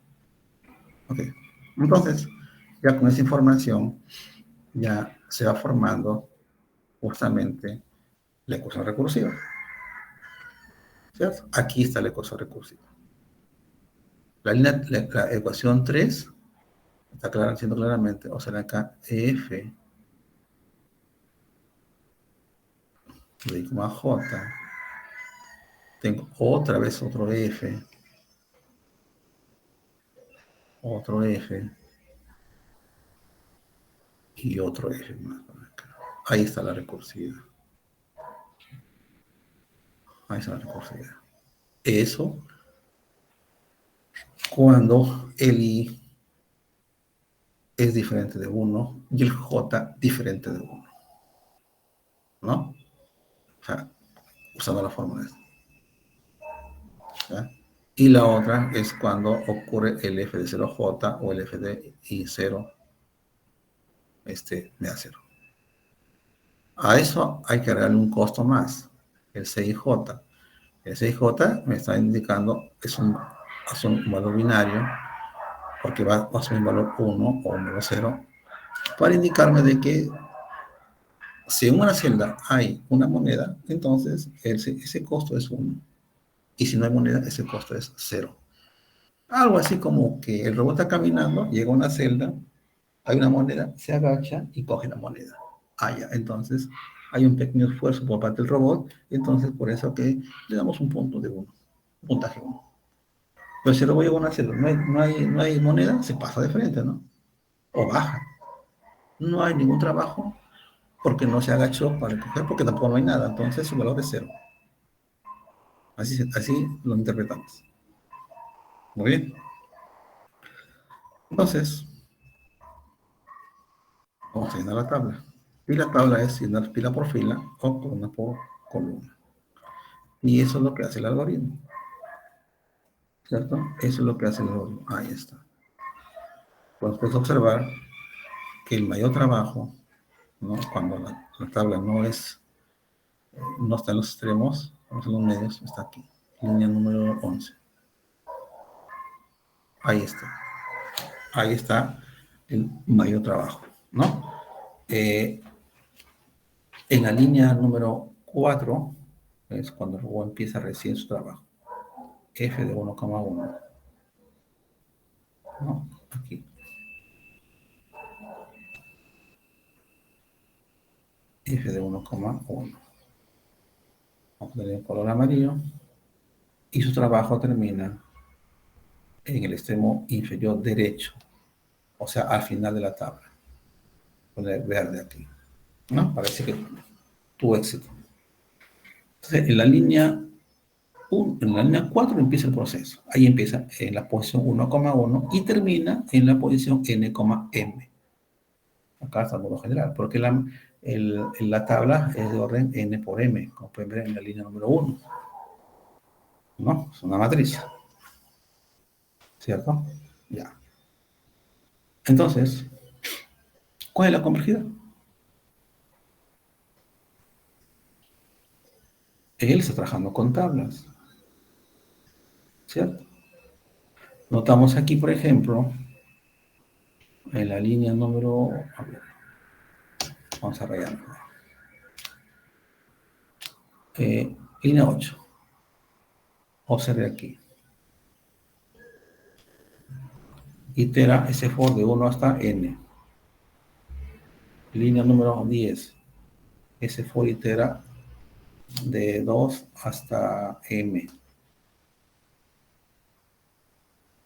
Ok. Entonces, ya con esa información, ya se va formando justamente la ecuación recursiva. ¿Cierto? Aquí está la ecuación recursiva. La ecuación 3 está diciendo claramente, o sea, acá f de I, j, tengo otra vez otro f y otro f más. Ahí está la recursividad. Ahí está la recursividad. Eso cuando el i es diferente de 1 y el j diferente de 1, ¿no? O sea, usando la fórmula esta, ¿ya? Y la otra es cuando ocurre el f de 0j o el f de i0 me da 0. A eso hay que agregarle un costo más, el CIJ. El CIJ me está indicando, es un valor binario, porque va a ser un valor 1 o un valor 0, para indicarme de que si en una celda hay una moneda, entonces ese costo es 1. Y si no hay moneda, ese costo es 0. Algo así como que el robot está caminando, llega a una celda, hay una moneda, se agacha y coge la moneda. Ya, entonces hay un pequeño esfuerzo por parte del robot, y entonces por eso que le damos un punto de 1, un puntaje 1. Pero si el robot llega a una celda, no hay moneda, se pasa de frente, ¿no? O baja. No hay ningún trabajo porque no se agachó para recoger, porque tampoco no hay nada, entonces su valor es 0. Así lo interpretamos. Muy bien. Entonces, vamos a llenar la tabla. Y la tabla es llenar fila por fila o columna por columna. Y eso es lo que hace el algoritmo. ¿cierto? Eso es lo que hace el algoritmo. Ahí está. Pues puedes observar que el mayor trabajo, ¿no? Cuando la tabla no está en los extremos, no está en los medios, está aquí. Línea número 11. Ahí está. Ahí está el mayor trabajo, ¿no? En la línea número 4 es cuando el robot empieza recién su trabajo. F de 1,1, ¿no? Aquí. F de 1,1. Vamos a tener el color amarillo. Y su trabajo termina en el extremo inferior derecho, o sea, al final de la tabla. Poner verde aquí, ¿no? Parece que tuvo éxito. Entonces, en la línea 4 empieza el proceso. Ahí empieza en la posición 1,1 y termina en la posición n,m. Acá está el modo general, porque la tabla es de orden n por m, como pueden ver en la línea número 1. ¿No? Es una matriz. ¿Cierto? Ya. Entonces, ¿cuál es la complejidad? Él está trabajando con tablas. ¿Cierto? Notamos aquí, por ejemplo, en la línea número... A ver, vamos a rayar. Línea 8. Observe aquí. Itera ese for de 1 hasta n. Línea número 10. Ese for itera de 2 hasta m.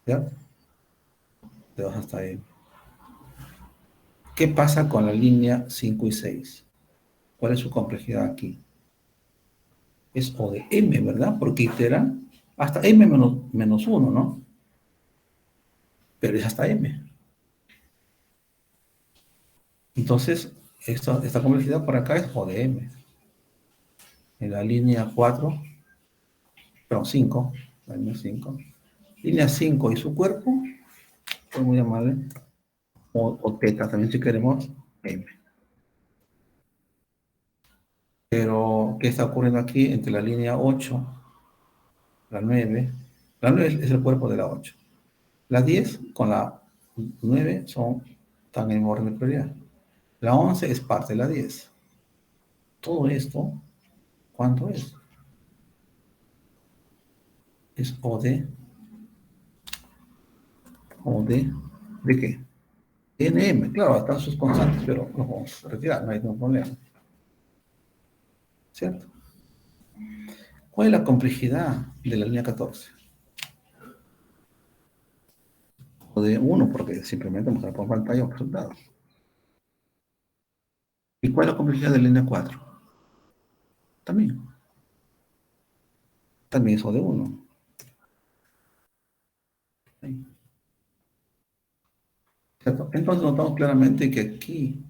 ¿Cierto? De 2 hasta m. ¿Qué pasa con la línea 5 y 6? ¿Cuál es su complejidad aquí? Es O de m, ¿verdad? Porque itera hasta m menos 1, ¿no? Pero es hasta m. Entonces, esta complejidad por acá es O de m. En la línea 4, perdón, 5, la línea 5. Línea 5 y su cuerpo, podemos llamarle, o teta también si queremos, m. Pero, ¿qué está ocurriendo aquí entre la línea 8, la 9? La 9 es el cuerpo de la 8. La 10 con la 9 están en orden de prioridad. La 11 es parte de la 10. Todo esto, ¿cuánto es? Es ¿de qué? NM, claro, están sus constantes, pero los vamos a retirar, no hay ningún problema. ¿Cierto? ¿Cuál es la complejidad de la línea 14? O de 1, porque simplemente mostrar por pantalla un resultado. ¿Y cuál es la complejidad de la línea 4? También. También es O de 1. ¿Cierto? Entonces notamos claramente que aquí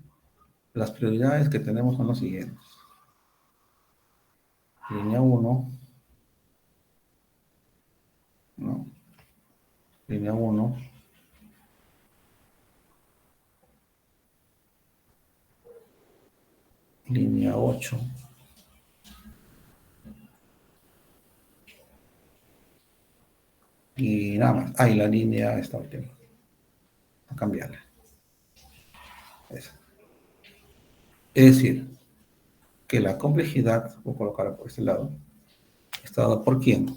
las prioridades que tenemos son las siguientes. Línea 1, ¿no? Línea 1, línea 8, y nada más. Ahí la línea esta última. A cambiarla. Esa. Es decir, que la complejidad, voy a colocarla por este lado, está dada por quién.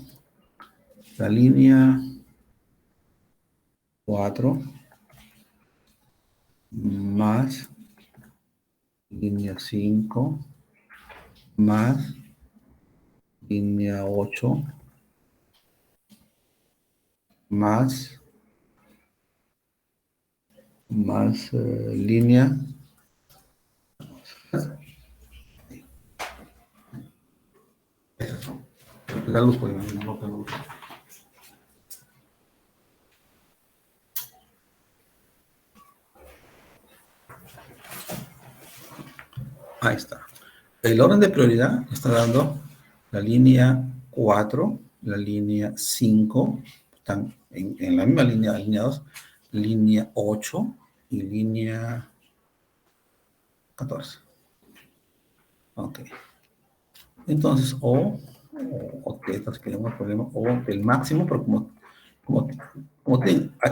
La línea 4 más línea 5 más línea 8 más línea. La luz, pues, no tengo luz. Ahí está. El orden de prioridad está dando la línea 4, la línea 5, están en la misma línea alineados, línea 8 y línea 14. Ok. Entonces, o entonces tenemos el problema, o el máximo, pero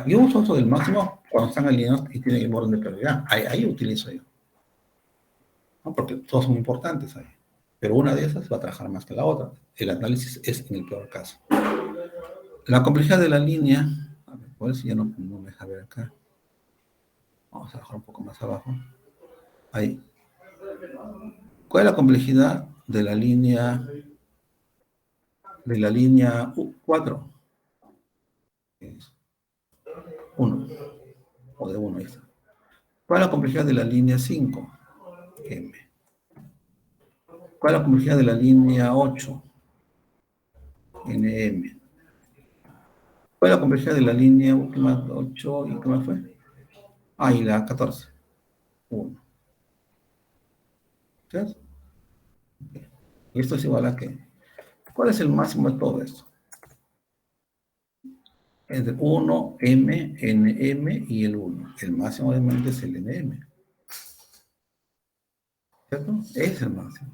yo uso eso del máximo cuando están alineados y tienen el orden de prioridad. Ahí utilizo yo. ¿No? Porque todos son importantes ahí. Pero una de esas va a trabajar más que la otra. El análisis es en el peor caso. La complejidad de la línea, a ver, pues ya no me deja ver acá. Vamos a bajar un poco más abajo. Ahí. ¿Cuál es la complejidad de la línea 4? Es 1, o de 1, ahí está. ¿Cuál es la complejidad de la línea 5? M. ¿Cuál es la complejidad de la línea 8? NM. ¿Cuál es la complejidad de la línea última 8 y qué más fue? Ah, y la 14. 1. ¿Cierto? Y esto es igual a qué. ¿Cuál es el máximo de todo esto? Entre 1, M, NM y el 1. El máximo obviamente es el NM. ¿Cierto? Ese es el máximo.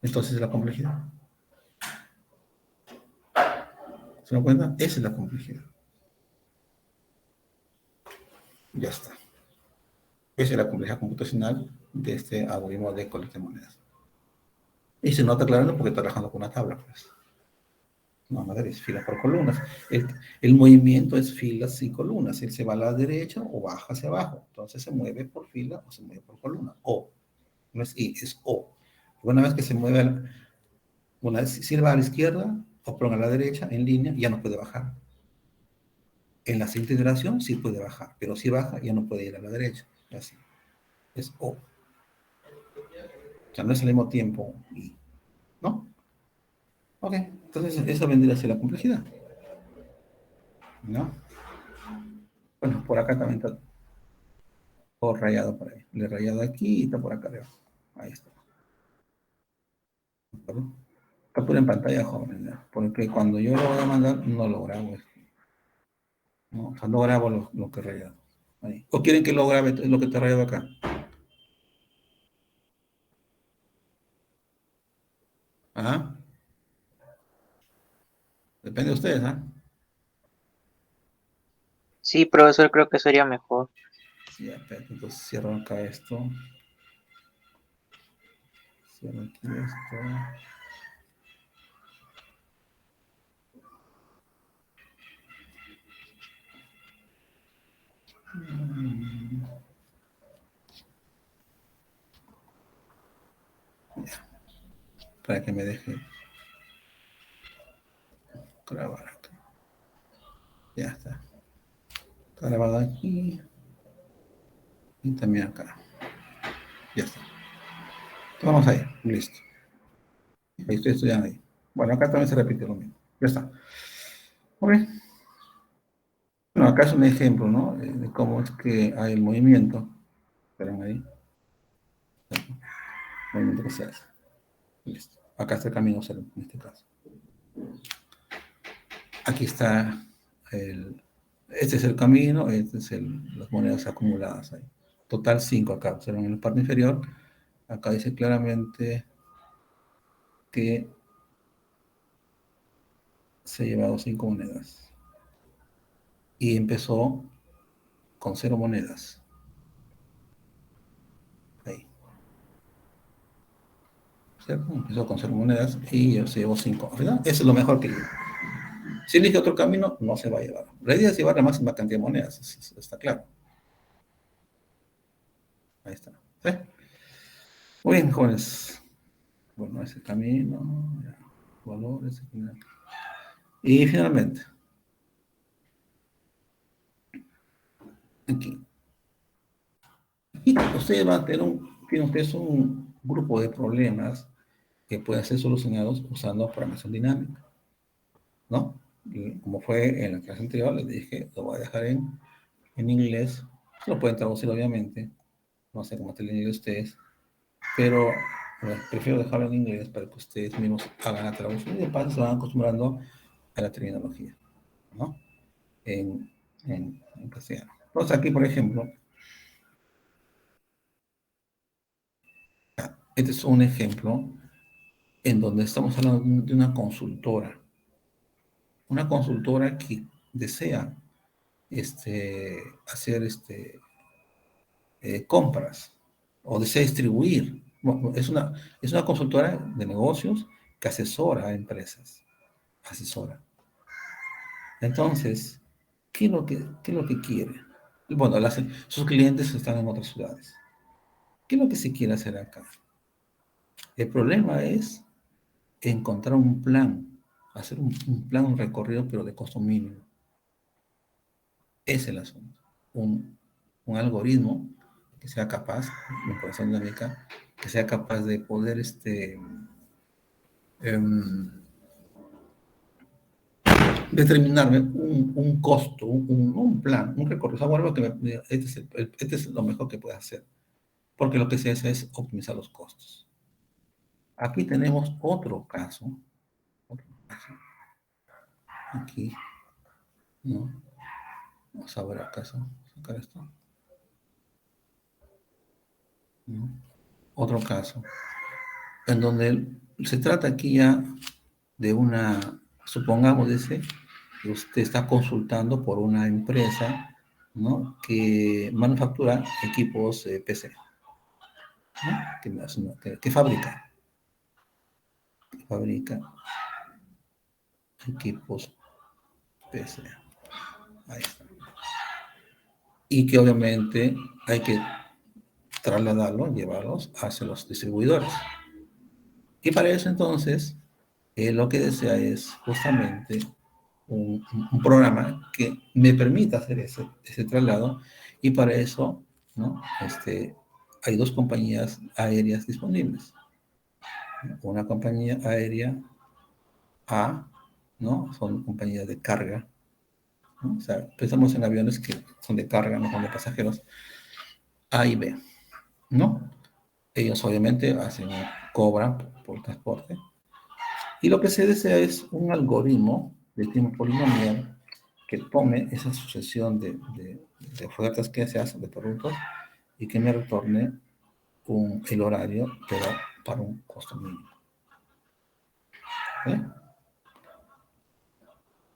Entonces la complejidad. ¿Se dan cuenta? Esa es la complejidad. Ya está. Esa es la complejidad computacional de este algoritmo de colecta de monedas. Y se nota claramente porque está trabajando con una tabla, pues. No, madre, es filas por columnas. El movimiento es filas y columnas. Él se va a la derecha o baja hacia abajo. Entonces se mueve por fila o se mueve por columna. O. No es I, es O. Una vez que se mueve, si él va a la izquierda o a la derecha en línea, ya no puede bajar. En la siguiente iteración sí puede bajar, pero si baja ya no puede ir a la derecha. Así. Es O. O sea, no es al mismo tiempo I. ¿No? Ok. Entonces esa vendría a ser la complejidad. ¿No? Bueno, por acá también está todo rayado por ahí. Le he rayado aquí y está por acá arriba. Ahí está. Está pura en pantalla, joven, ¿no? Porque cuando yo lo voy a mandar, no lo grabo. No, o sea, no grabo lo que he rayado. Ahí. ¿O quieren que lo grabe lo que te he rayado acá? ¿Ah? Depende de ustedes, ¿ah? Sí, profesor, creo que sería mejor. Sí, espérate, entonces cierro acá esto. Cierro aquí esto. Ya, para que me deje grabar acá. Ya está. Está grabado aquí y también acá. Ya está. Entonces vamos ahí. Listo. Ahí estoy estudiando ahí. Bueno, acá también se repite lo mismo. Ya está. Ok. Bueno, acá es un ejemplo, ¿no? De cómo es que hay el movimiento. Esperen ahí. El movimiento que se hace. Listo. Acá está el camino cero, en este caso. Aquí está este es el camino, este es las monedas acumuladas ahí. Total 5 acá. Observen en la parte inferior. Acá dice claramente que se ha llevado 5 monedas. Y empezó con 0 monedas. Ahí. ¿Cierto? Empezó con 0 monedas y se llevó 5. ¿Verdad? Eso es lo mejor que lleva. Si elige otro camino, no se va a llevar. La idea es llevar la máxima cantidad de monedas, eso está claro. Ahí está. ¿Sí? Muy bien, jóvenes. Bueno, ese camino, ya, valores. Y finalmente, aquí. Y usted va a tener tiene usted un grupo de problemas que pueden ser solucionados usando programación dinámica, ¿no? Y como fue en la clase anterior, les dije, lo voy a dejar en inglés. Lo pueden traducir, obviamente. No sé cómo está el inglés de ustedes, pero prefiero dejarlo en inglés para que ustedes mismos hagan la traducción y de paso se van acostumbrando a la terminología. ¿no? En castellano. Entonces aquí, por ejemplo, este es un ejemplo en donde estamos hablando de una consultora que desea hacer compras o desea distribuir. Bueno, es una consultora de negocios que asesora a empresas, asesora. Entonces, qué es lo que quiere? Bueno, sus clientes están en otras ciudades. ¿Qué es lo que se quiere hacer acá? El problema es encontrar un plan, hacer un plan, un recorrido, pero de costo mínimo. Es el asunto. Un algoritmo que sea capaz, en operación dinámica, que sea capaz de poder em, determinarme un costo, un plan, un recorrido. O sea, algo que este es lo mejor que puede hacer. Porque lo que se hace es optimizar los costos. Aquí tenemos otro caso. Otro caso. Aquí, ¿no? Vamos a ver acaso, sacar esto. ¿No? Otro caso, en donde se trata aquí ya de supongamos, dice, que usted está consultando por una empresa, ¿no? Que manufactura equipos PC, ¿no? Que fabrica equipos PC. Ahí está. Y que obviamente hay que trasladarlos, llevarlos hacia los distribuidores. Y para eso entonces, lo que desea es justamente un programa que me permita hacer ese traslado, y para eso, ¿no? Hay dos compañías aéreas disponibles. Una compañía aérea A, ¿no? Son compañías de carga, ¿no? O sea, pensamos en aviones que son de carga, no son de pasajeros. A y B, ¿no? Ellos obviamente cobran por el transporte. Y lo que se desea es un algoritmo de tiempo polinomial que tome esa sucesión de ofertas que se hacen de productos y que me retorne el horario, pero para un costo mínimo. ¿Eh?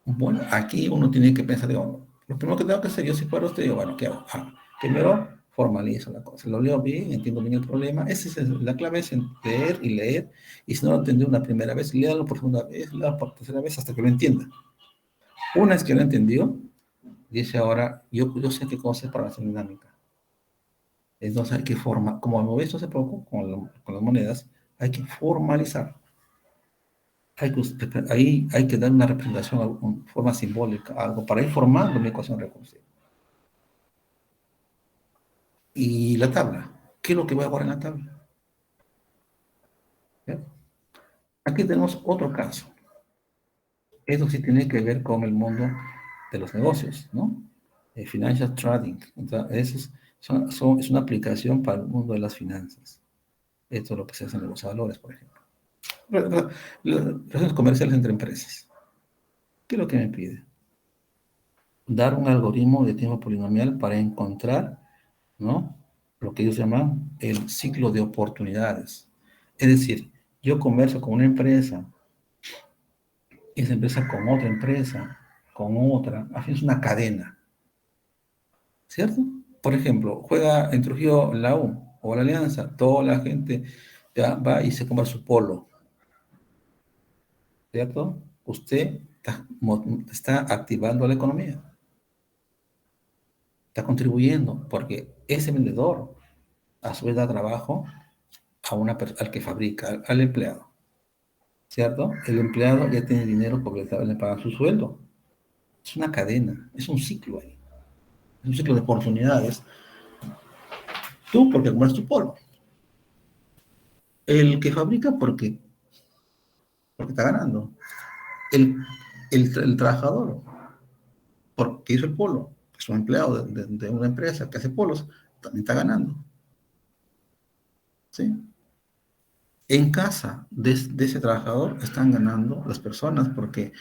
Bueno, aquí uno tiene que pensar, digo, lo primero que tengo que hacer, yo si fuera usted, digo, bueno, ¿qué hago? Primero formalizo la cosa, lo leo bien, entiendo bien el problema. La clave es leer y leer, y si no lo entendí una primera vez, léalo por segunda vez, léalo por tercera vez hasta que lo entienda. Una vez que lo entendió, dice ahora, yo sé qué cosa es programación dinámica. Entonces hay que como hemos visto hace poco con las monedas, hay que formalizar. Hay que dar una representación, una forma simbólica, algo para ir formando mi ecuación recursiva. Y la tabla, ¿qué es lo que voy a guardar en la tabla? ¿Bien? Aquí tenemos otro caso. Eso sí tiene que ver con el mundo de los negocios, ¿no? Financial trading. Entonces, es una aplicación para el mundo de las finanzas. Esto es lo que se hace en los valores, por ejemplo. Relaciones comerciales entre empresas. ¿Qué es lo que me pide? Dar un algoritmo de tiempo polinomial para encontrar, ¿no? Lo que ellos llaman el ciclo de oportunidades. Es decir, yo converso con una empresa, esa empresa con otra empresa, con otra, así es una cadena, ¿cierto? Por ejemplo, juega en Trujillo la U o la Alianza, toda la gente ya va y se compra su polo, ¿cierto? Usted está activando la economía, está contribuyendo, porque ese vendedor a su vez da trabajo al que fabrica, al empleado, ¿cierto? El empleado ya tiene dinero porque le pagan su sueldo. Es una cadena, es un ciclo ahí, es un ciclo de oportunidades. Tú porque compras tu polo, el que fabrica porque está ganando, el, el trabajador porque hizo el polo, es un empleado de una empresa que hace polos, también está ganando. ¿Sí? En casa de ese trabajador están ganando las personas porque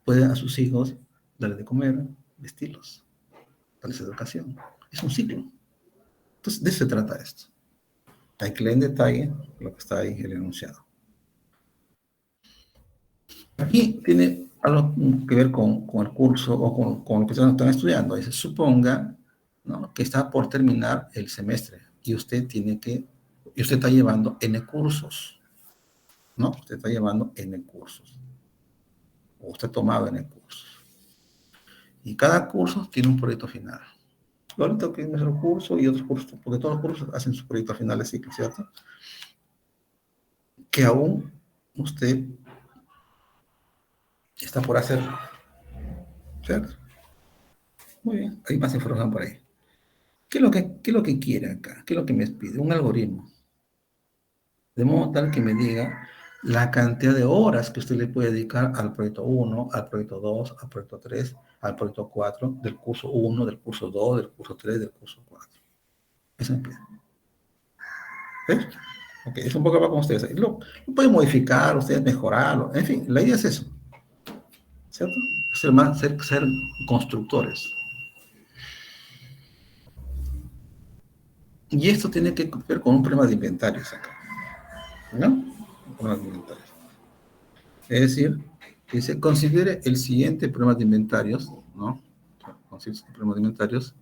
pueden a sus hijos darle de comer, vestirlos, darles educación. Es un ciclo. Entonces, de eso se trata esto. Hay que leer en detalle lo que está ahí, el enunciado. Aquí tiene algo que ver con el curso o con lo que están estudiando. Dice, suponga, ¿no?, que está por terminar el semestre y usted está llevando N cursos, ¿no? Usted está llevando N cursos. O usted ha tomado N cursos. Y cada curso tiene un proyecto final. Ahorita que es nuestro curso y otros cursos, porque todos los cursos hacen su proyecto final de ciclo, ¿cierto? Que aún usted está por hacerlo, ¿cierto? Muy bien, hay más información por ahí. ¿Qué es lo que quiere acá? ¿Qué es lo que me pide? Un algoritmo. De modo tal que me diga la cantidad de horas que usted le puede dedicar al proyecto 1, al proyecto 2, al proyecto 3, al proyecto 4, del curso 1, del curso 2, del curso 3, del curso 4. Eso me pide. ¿Ves? Ok, es un poco más con ustedes. Lo pueden modificar, ustedes mejorarlo. En fin, la idea es eso. ¿Cierto? Ser constructores. Y esto tiene que ver con un problema de inventarios acá, ¿no? Un problema de inventarios. Es decir, que se considere el siguiente problema de inventarios, ¿no? Considere el problema de inventarios.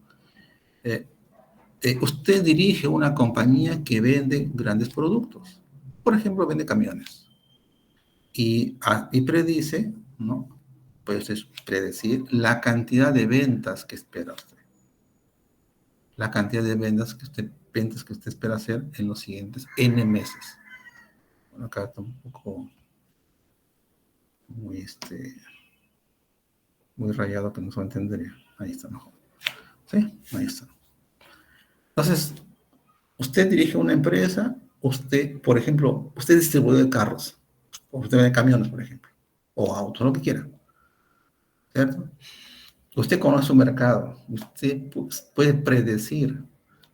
Usted dirige una compañía que vende grandes productos. Por ejemplo, vende camiones. Y predice, ¿no? Pues es predecir la cantidad de ventas que espera usted. La cantidad de ventas que usted espera hacer en los siguientes N meses. Bueno, acá está un poco muy, muy rayado que no se entendería. Ahí está mejor. ¿Sí? Ahí está. Entonces, usted dirige una empresa, usted, por ejemplo, usted es distribuidor de carros, o usted vende camiones, por ejemplo, o autos, lo que quiera, ¿cierto? Usted conoce su mercado, usted puede predecir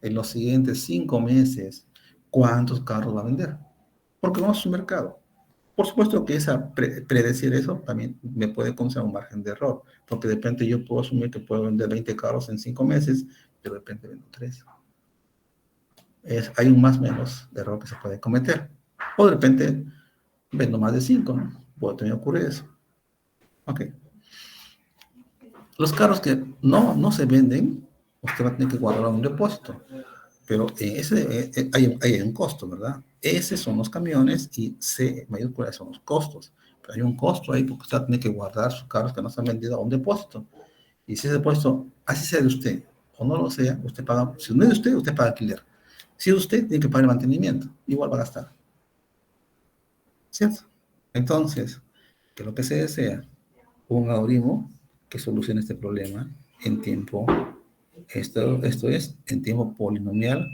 en los siguientes 5 meses cuántos carros va a vender, porque conoce su mercado. Por supuesto que predecir eso también me puede causar un margen de error, porque de repente yo puedo asumir que puedo vender 20 carros en 5 meses, pero de repente vendo 3. Hay un más o menos de error que se puede cometer. O de repente vendo más de 5, ¿no? Puede también ocurrir eso. Ok. Los carros que no se venden, usted va a tener que guardar un depósito. Pero hay un costo, ¿verdad? S son los camiones y C mayúscula son los costos. Pero hay un costo ahí porque usted va a tener que guardar sus carros que no se han vendido a un depósito. Y si ese depósito, así sea de usted o no lo sea, usted paga, si no es de usted, usted paga alquiler. Si es usted, tiene que pagar el mantenimiento. Igual va a gastar. ¿Cierto? Entonces, que lo que se desea, un algoritmo que solucione este problema en tiempo, esto es en tiempo polinomial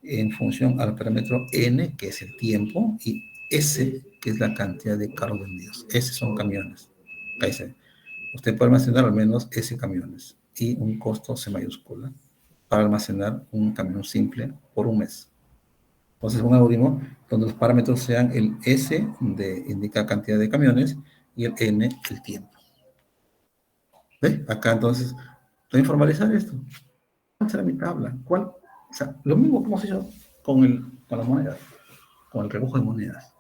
en función al parámetro n, que es el tiempo, y s, que es la cantidad de carros vendidos. S son camiones. Ahí se. Usted puede almacenar al menos S camiones y un costo C mayúscula para almacenar un camión simple por un mes. Entonces, un algoritmo donde los parámetros sean el S, de indica cantidad de camiones, y el N, el tiempo. ¿Ve? Acá, entonces, voy a formalizar esto. ¿Cuál será mi tabla? ¿Cuál? O sea, lo mismo que hemos hecho con las monedas, con el rebujo de monedas.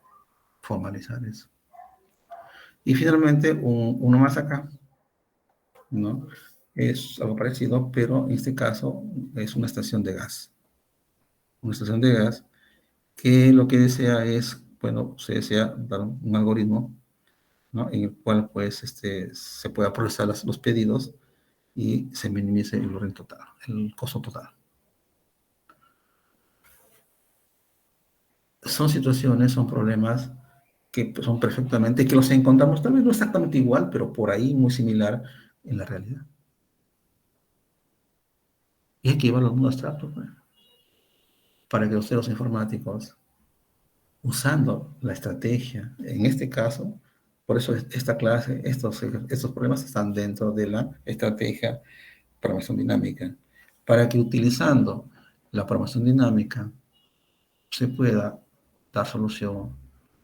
Formalizar eso. Y finalmente, uno más acá, ¿no? Es algo parecido, pero en este caso es una estación de gas. Una estación de gas que lo que desea es, bueno, se desea dar un algoritmo, ¿no?, en el cual pues se pueda procesar los pedidos y se minimice el orden total, el costo total. Son situaciones, son problemas que pues, son perfectamente, que los encontramos tal vez no exactamente igual, pero por ahí muy similar en la realidad. Y hay que llevarlo al mundo abstracto, pues, para que los informáticos, usando la estrategia, en este caso, por eso esta clase, estos problemas están dentro de la estrategia programación dinámica, para que utilizando la programación dinámica se pueda dar solución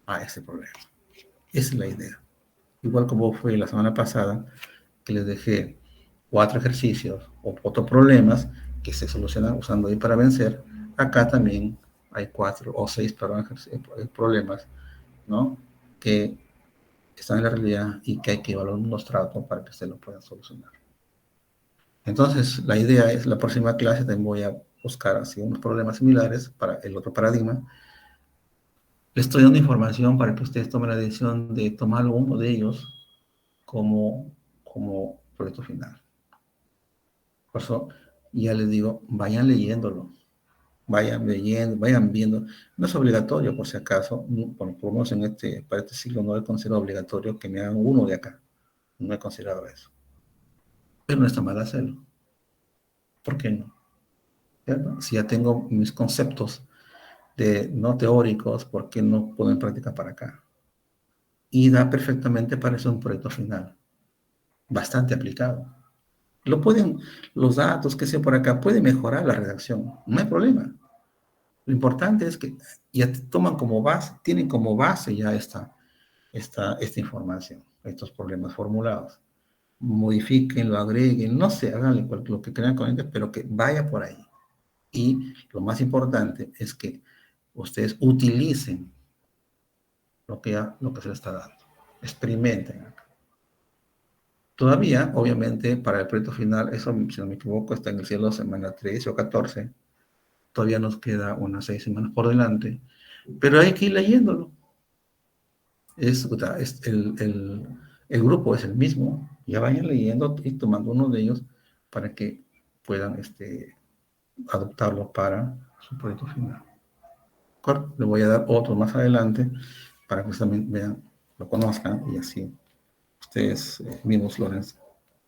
a ese problema. Esa es la idea. Igual como fue la semana pasada, que les dejé 4 ejercicios o 4 problemas que se solucionan usando ahí para vencer, acá también hay 4 o 6 problemas, ¿no? Que están en la realidad y que hay que evaluar unos tratos para que se lo puedan solucionar. Entonces, la idea es, la próxima clase también voy a buscar así unos problemas similares para el otro paradigma. Les estoy dando información para que ustedes tomen la decisión de tomar uno de ellos como proyecto final. Por eso, ya les digo, vayan leyéndolo, vayan leyendo, vayan viendo. No es obligatorio, por si acaso, por lo menos para este siglo no he considerado obligatorio que me hagan uno de acá. No he considerado eso. Pero no está mal hacerlo. ¿Por qué no? ¿Cierto? Si ya tengo mis conceptos no teóricos, ¿por qué no puedo en práctica para acá? Y da perfectamente para eso un proyecto final, bastante aplicado. Los datos que sea por acá, puede mejorar la redacción, no hay problema. Lo importante es que ya toman como base, tienen como base ya esta información, estos problemas formulados. Modifíquenlo, agreguen, no sé, háganle lo que crean con ellos, pero que vaya por ahí. Y lo más importante es que ustedes utilicen lo que se les está dando. Experimenten. Todavía, obviamente, para el proyecto final, eso, si no me equivoco, está en el cielo semana 13 o 14. Todavía nos queda unas 6 semanas por delante. Pero hay que ir leyéndolo. El grupo es el mismo. Ya vayan leyendo y tomando uno de ellos para que puedan adoptarlo para su proyecto final. Le voy a dar otro más adelante para que ustedes también vean, lo conozcan y así ustedes mismos lo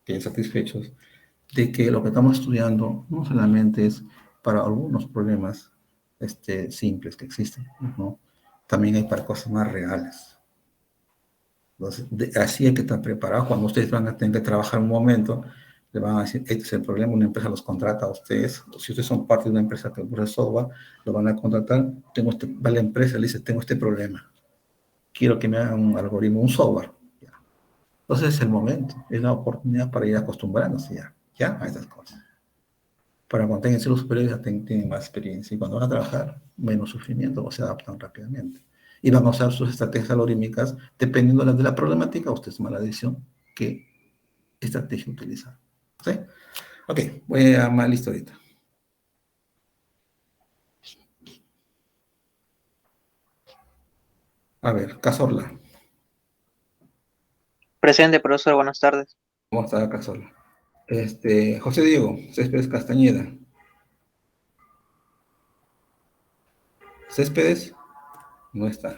queden satisfechos de que lo que estamos estudiando no solamente es para algunos problemas simples que existen, ¿no? También hay para cosas más reales. Entonces, así hay que estar preparados. Cuando ustedes van a tener que trabajar un momento, le van a decir, este es el problema, una empresa los contrata a ustedes, o si ustedes son parte de una empresa que ofrece software, lo van a contratar, va la empresa, le dice, tengo este problema, quiero que me hagan un algoritmo, un software. Entonces es el momento, es la oportunidad para ir acostumbrándose ya a estas cosas. Para cuando tengan los superiores ya tienen más experiencia y cuando van a trabajar, menos sufrimiento o se adaptan rápidamente. Y van a usar sus estrategias algorítmicas dependiendo de la problemática, usted toma la decisión qué estrategia utilizar. ¿Sí? Ok, voy a más listo ahorita. A ver, Cazorla. Presente, profesor, buenas tardes. ¿Cómo está Cazorla? José Diego, Céspedes Castañeda. Céspedes, no está.